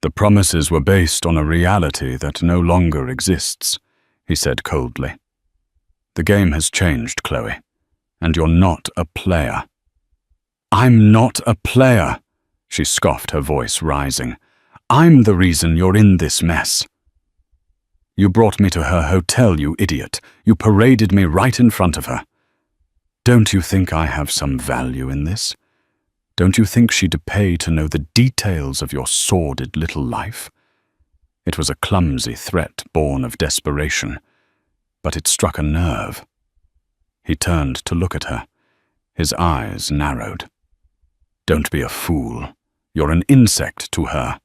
"The promises were based on a reality that no longer exists," he said coldly. "The game has changed, Chloe, and you're not a player." "I'm not a player," she scoffed, her voice rising. "I'm the reason you're in this mess. You brought me to her hotel, you idiot. You paraded me right in front of her. Don't you think I have some value in this? Don't you think she'd pay to know the details of your sordid little life?" It was a clumsy threat born of desperation, but it struck a nerve. He turned to look at her, his eyes narrowed. "Don't be a fool. You're an insect to her,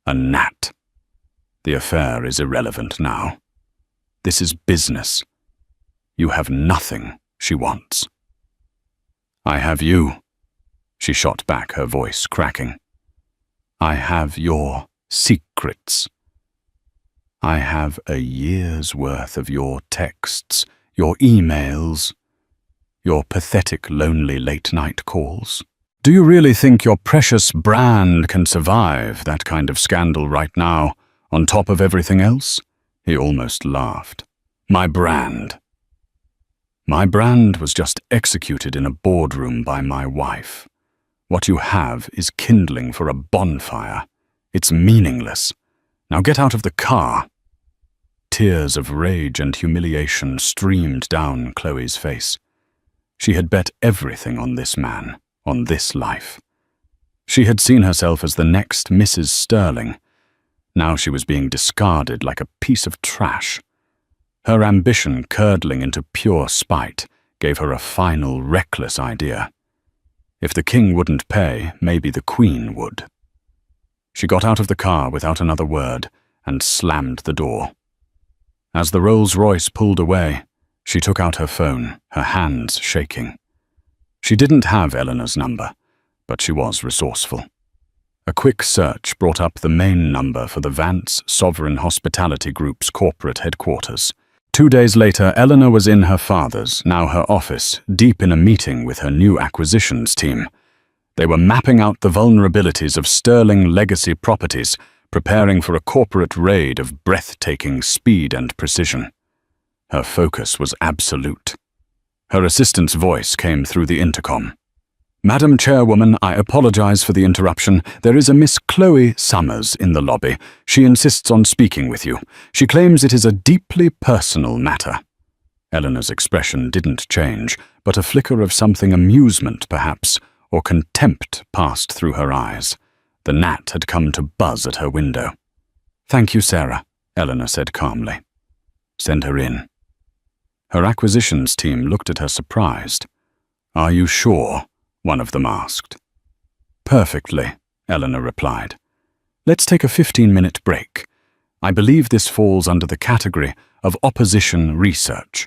a gnat. The affair is irrelevant now. This is business. You have nothing she wants." "I have you," she shot back, her voice cracking. "I have your secrets. I have a year's worth of your texts, your emails, your pathetic, lonely late-night calls. Do you really think your precious brand can survive that kind of scandal right now, on top of everything else?" He almost laughed. "My brand. My brand was just executed in a boardroom by my wife. What you have is kindling for a bonfire. It's meaningless. Now get out of the car." Tears of rage and humiliation streamed down Chloe's face. She had bet everything on this man, on this life. She had seen herself as the next Mrs. Sterling. Now she was being discarded like a piece of trash. Her ambition, curdling into pure spite, gave her a final, reckless idea. If the king wouldn't pay, maybe the queen would. She got out of the car without another word and slammed the door. As the Rolls-Royce pulled away, she took out her phone, her hands shaking. She didn't have Eleanor's number, but she was resourceful. A quick search brought up the main number for the Vance Sovereign Hospitality Group's corporate headquarters. 2 days later, Eleanor was in her father's, now her office, deep in a meeting with her new acquisitions team. They were mapping out the vulnerabilities of Sterling legacy properties, preparing for a corporate raid of breathtaking speed and precision. Her focus was absolute. Her assistant's voice came through the intercom. "Madam Chairwoman, I apologize for the interruption. There is a Miss Chloe Summers in the lobby. She insists on speaking with you. She claims it is a deeply personal matter." Eleanor's expression didn't change, but a flicker of something amusement, perhaps, or contempt passed through her eyes. The gnat had come to buzz at her window. "Thank you, Sarah," Eleanor said calmly. "Send her in." Her acquisitions team looked at her surprised. "Are you sure?" one of them asked. "Perfectly," Eleanor replied. "Let's take a 15-minute break. I believe this falls under the category of opposition research."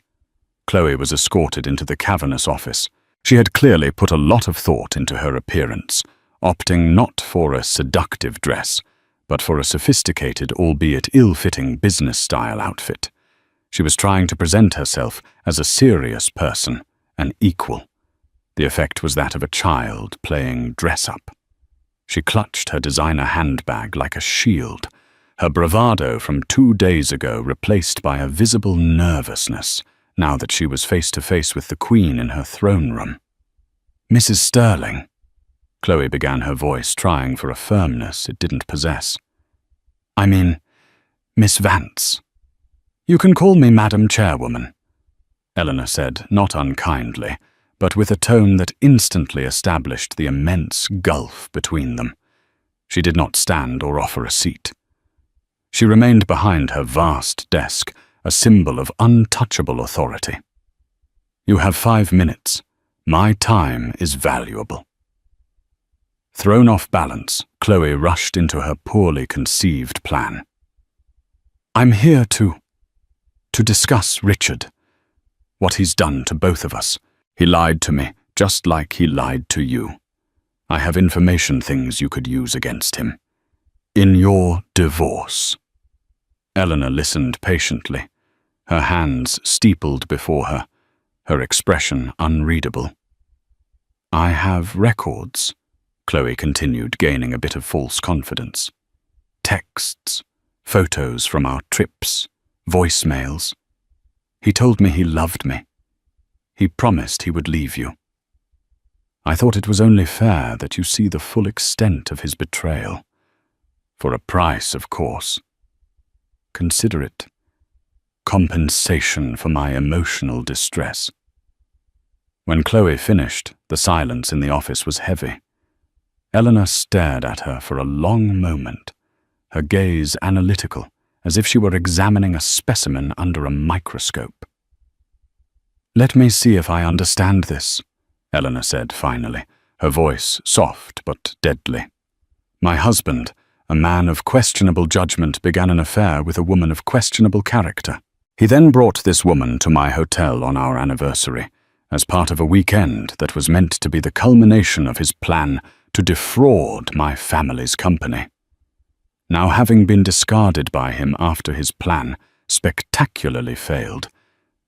Chloe was escorted into the cavernous office. She had clearly put a lot of thought into her appearance, opting not for a seductive dress, but for a sophisticated, albeit ill-fitting business-style outfit. She was trying to present herself as a serious person, an equal. The effect was that of a child playing dress-up. She clutched her designer handbag like a shield, her bravado from 2 days ago replaced by a visible nervousness now that she was face-to-face with the Queen in her throne room. "Mrs. Sterling," Chloe began, her voice trying for a firmness it didn't possess. "I mean, Miss Vance." "You can call me Madam Chairwoman," Eleanor said, not unkindly, but with a tone that instantly established the immense gulf between them. She did not stand or offer a seat. She remained behind her vast desk, a symbol of untouchable authority. "You have 5 minutes. My time is valuable." Thrown off balance, Chloe rushed into her poorly conceived plan. "I'm here to discuss Richard. What he's done to both of us. He lied to me, just like he lied to you. I have information things you could use against him. In your divorce." Eleanor listened patiently, her hands steepled before her, her expression unreadable. "I have records," Chloe continued, gaining a bit of false confidence. "Texts, photos from our trips, voicemails. He told me he loved me. He promised he would leave you. I thought it was only fair that you see the full extent of his betrayal. For a price, of course. Consider it compensation for my emotional distress." When Chloe finished, the silence in the office was heavy. Eleanor stared at her for a long moment, her gaze analytical, as if she were examining a specimen under a microscope. "Let me see if I understand this," Eleanor said finally, her voice soft but deadly. "My husband, a man of questionable judgment, began an affair with a woman of questionable character. He then brought this woman to my hotel on our anniversary, as part of a weekend that was meant to be the culmination of his plan to defraud my family's company. Now, having been discarded by him after his plan spectacularly failed,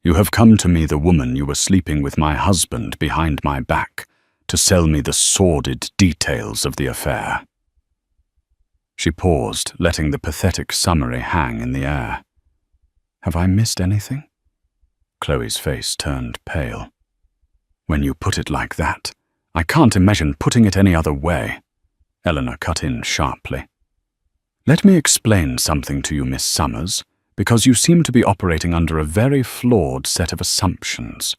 you have come to me, the woman you were sleeping with my husband behind my back, to sell me the sordid details of the affair." She paused, letting the pathetic summary hang in the air. "Have I missed anything?" Chloe's face turned pale. "When you put it like that, I can't imagine putting it any other way," Eleanor cut in sharply. "Let me explain something to you, Miss Summers, because you seem to be operating under a very flawed set of assumptions.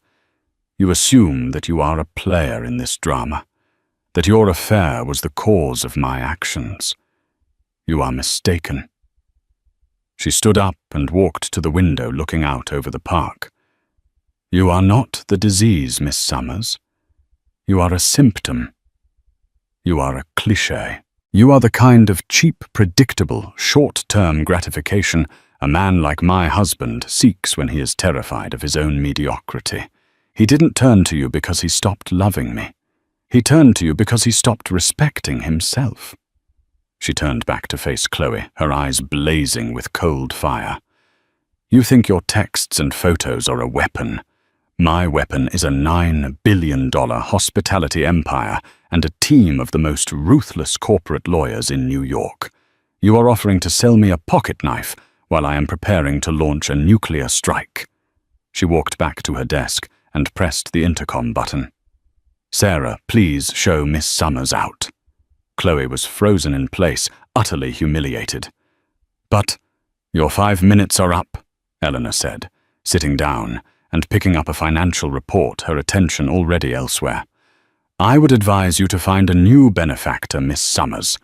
You assume that you are a player in this drama, that your affair was the cause of my actions. You are mistaken." She stood up and walked to the window looking out over the park. "You are not the disease, Miss Summers. You are a symptom. You are a cliché. You are the kind of cheap, predictable, short-term gratification a man like my husband seeks when he is terrified of his own mediocrity. He didn't turn to you because he stopped loving me. He turned to you because he stopped respecting himself." She turned back to face Chloe, her eyes blazing with cold fire. "You think your texts and photos are a weapon. My weapon is a $9 billion hospitality empire and a team of the most ruthless corporate lawyers in New York. You are offering to sell me a pocket knife while I am preparing to launch a nuclear strike." She walked back to her desk and pressed the intercom button. "Sarah, please show Miss Summers out." Chloe was frozen in place, utterly humiliated. "But your 5 minutes are up," Eleanor said, sitting down and picking up a financial report, her attention already elsewhere. "I would advise you to find a new benefactor, Miss Summers,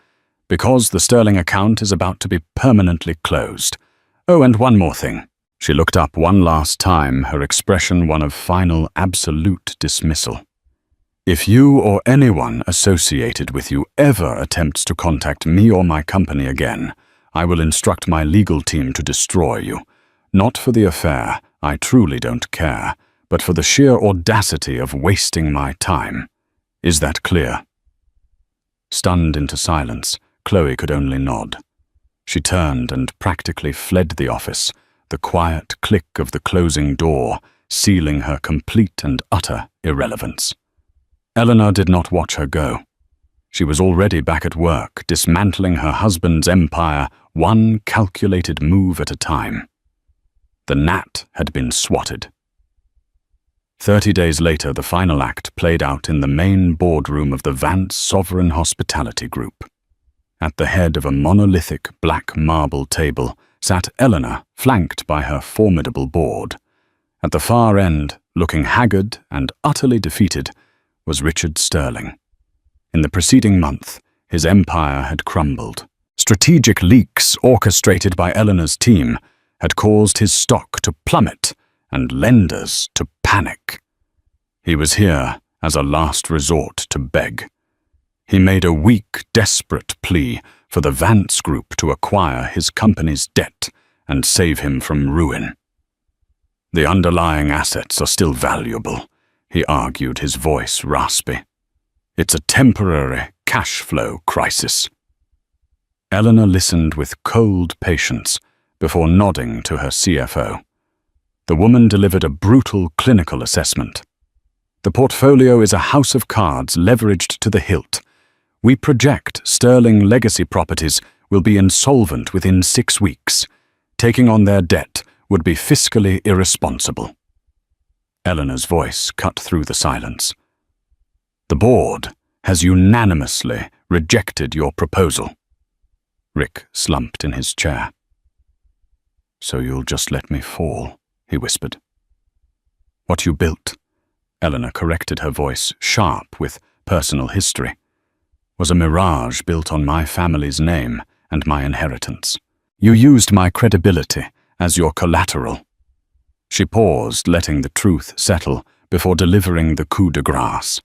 because the Sterling account is about to be permanently closed. Oh, and one more thing." She looked up one last time, her expression one of final, absolute dismissal. If you or anyone associated with you ever attempts to contact me or my company again, I will instruct my legal team to destroy you. Not for the affair, I truly don't care, but for the sheer audacity of wasting my time. Is that clear? Stunned into silence, Chloe could only nod. She turned and practically fled the office, the quiet click of the closing door sealing her complete and utter irrelevance. Eleanor did not watch her go. She was already back at work, dismantling her husband's empire one calculated move at a time. The gnat had been swatted. 30 days later, the final act played out in the main boardroom of the Vance Sovereign Hospitality Group. At the head of a monolithic black marble table sat Eleanor, flanked by her formidable board. At the far end, looking haggard and utterly defeated, was Richard Sterling. In the preceding month, his empire had crumbled. Strategic leaks orchestrated by Eleanor's team had caused his stock to plummet and lenders to panic. He was here as a last resort to beg. He made a weak, desperate plea for the Vance Group to acquire his company's debt and save him from ruin. The underlying assets are still valuable, he argued, his voice raspy. It's a temporary cash flow crisis. Eleanor listened with cold patience before nodding to her CFO. The woman delivered a brutal clinical assessment. The portfolio is a house of cards leveraged to the hilt. We project Sterling legacy properties will be insolvent within 6 weeks. Taking on their debt would be fiscally irresponsible. Eleanor's voice cut through the silence. The board has unanimously rejected your proposal. Rick slumped in his chair. So you'll just let me fall, he whispered. What you built, Eleanor corrected her voice sharp with personal history, was a mirage built on my family's name and my inheritance. You used my credibility as your collateral. She paused, letting the truth settle before delivering the coup de grace.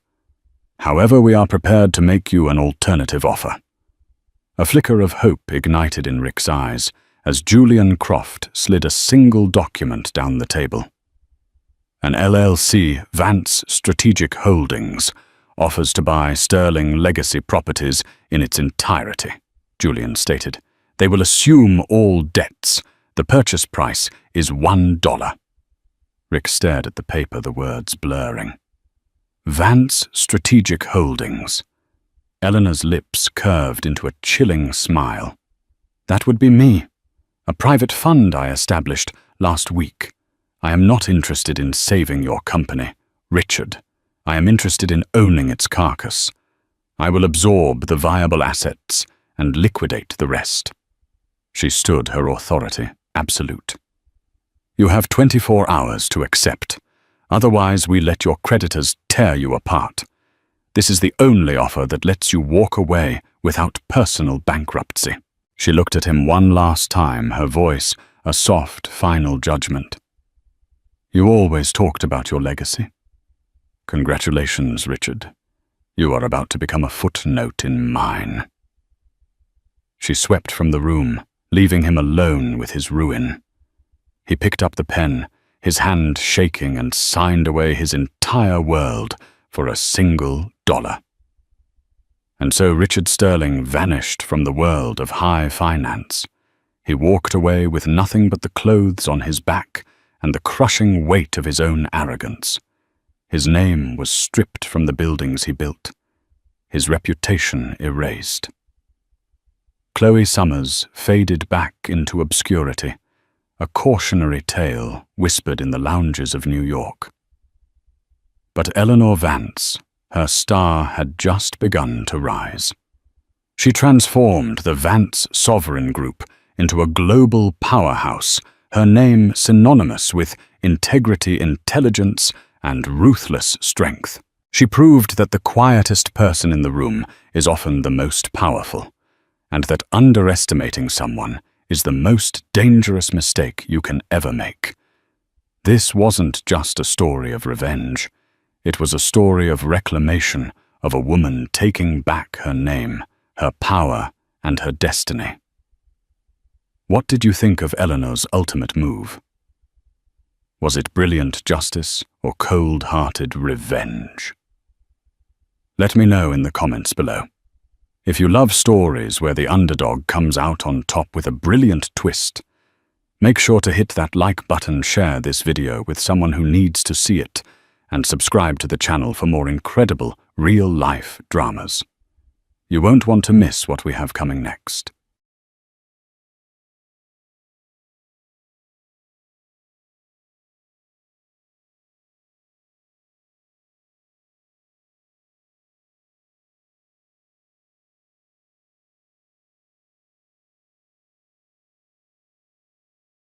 However, we are prepared to make you an alternative offer. A flicker of hope ignited in Rick's eyes as Julian Croft slid a single document down the table. An LLC, Vance Strategic Holdings, offers to buy Sterling legacy properties in its entirety, Julian stated. They will assume all debts. The purchase price is $1. Rick stared at the paper, the words blurring. Vance Strategic Holdings. Eleanor's lips curved into a chilling smile. That would be me. A private fund I established last week. I am not interested in saving your company, Richard. I am interested in owning its carcass. I will absorb the viable assets and liquidate the rest. She stood, her authority absolute. You have 24 hours to accept. Otherwise, we let your creditors tear you apart. This is the only offer that lets you walk away without personal bankruptcy. She looked at him one last time, her voice a soft, final judgment. You always talked about your legacy. Congratulations, Richard. You are about to become a footnote in mine. She swept from the room, leaving him alone with his ruin. He picked up the pen, his hand shaking, and signed away his entire world for a single $1. And so Richard Sterling vanished from the world of high finance. He walked away with nothing but the clothes on his back and the crushing weight of his own arrogance. His name was stripped from the buildings he built, his reputation erased. Chloe Summers faded back into obscurity, a cautionary tale whispered in the lounges of New York. But Eleanor Vance, her star had just begun to rise. She transformed the Vance Sovereign Group into a global powerhouse, her name synonymous with integrity, intelligence, and ruthless strength. She proved that the quietest person in the room is often the most powerful, and that underestimating someone is the most dangerous mistake you can ever make. This wasn't just a story of revenge. It was a story of reclamation, of a woman taking back her name, her power, and her destiny. What did you think of Eleanor's ultimate move? Was it brilliant justice or cold-hearted revenge? Let me know in the comments below. If you love stories where the underdog comes out on top with a brilliant twist, make sure to hit that like button, share this video with someone who needs to see it, and subscribe to the channel for more incredible, real-life dramas. You won't want to miss what we have coming next.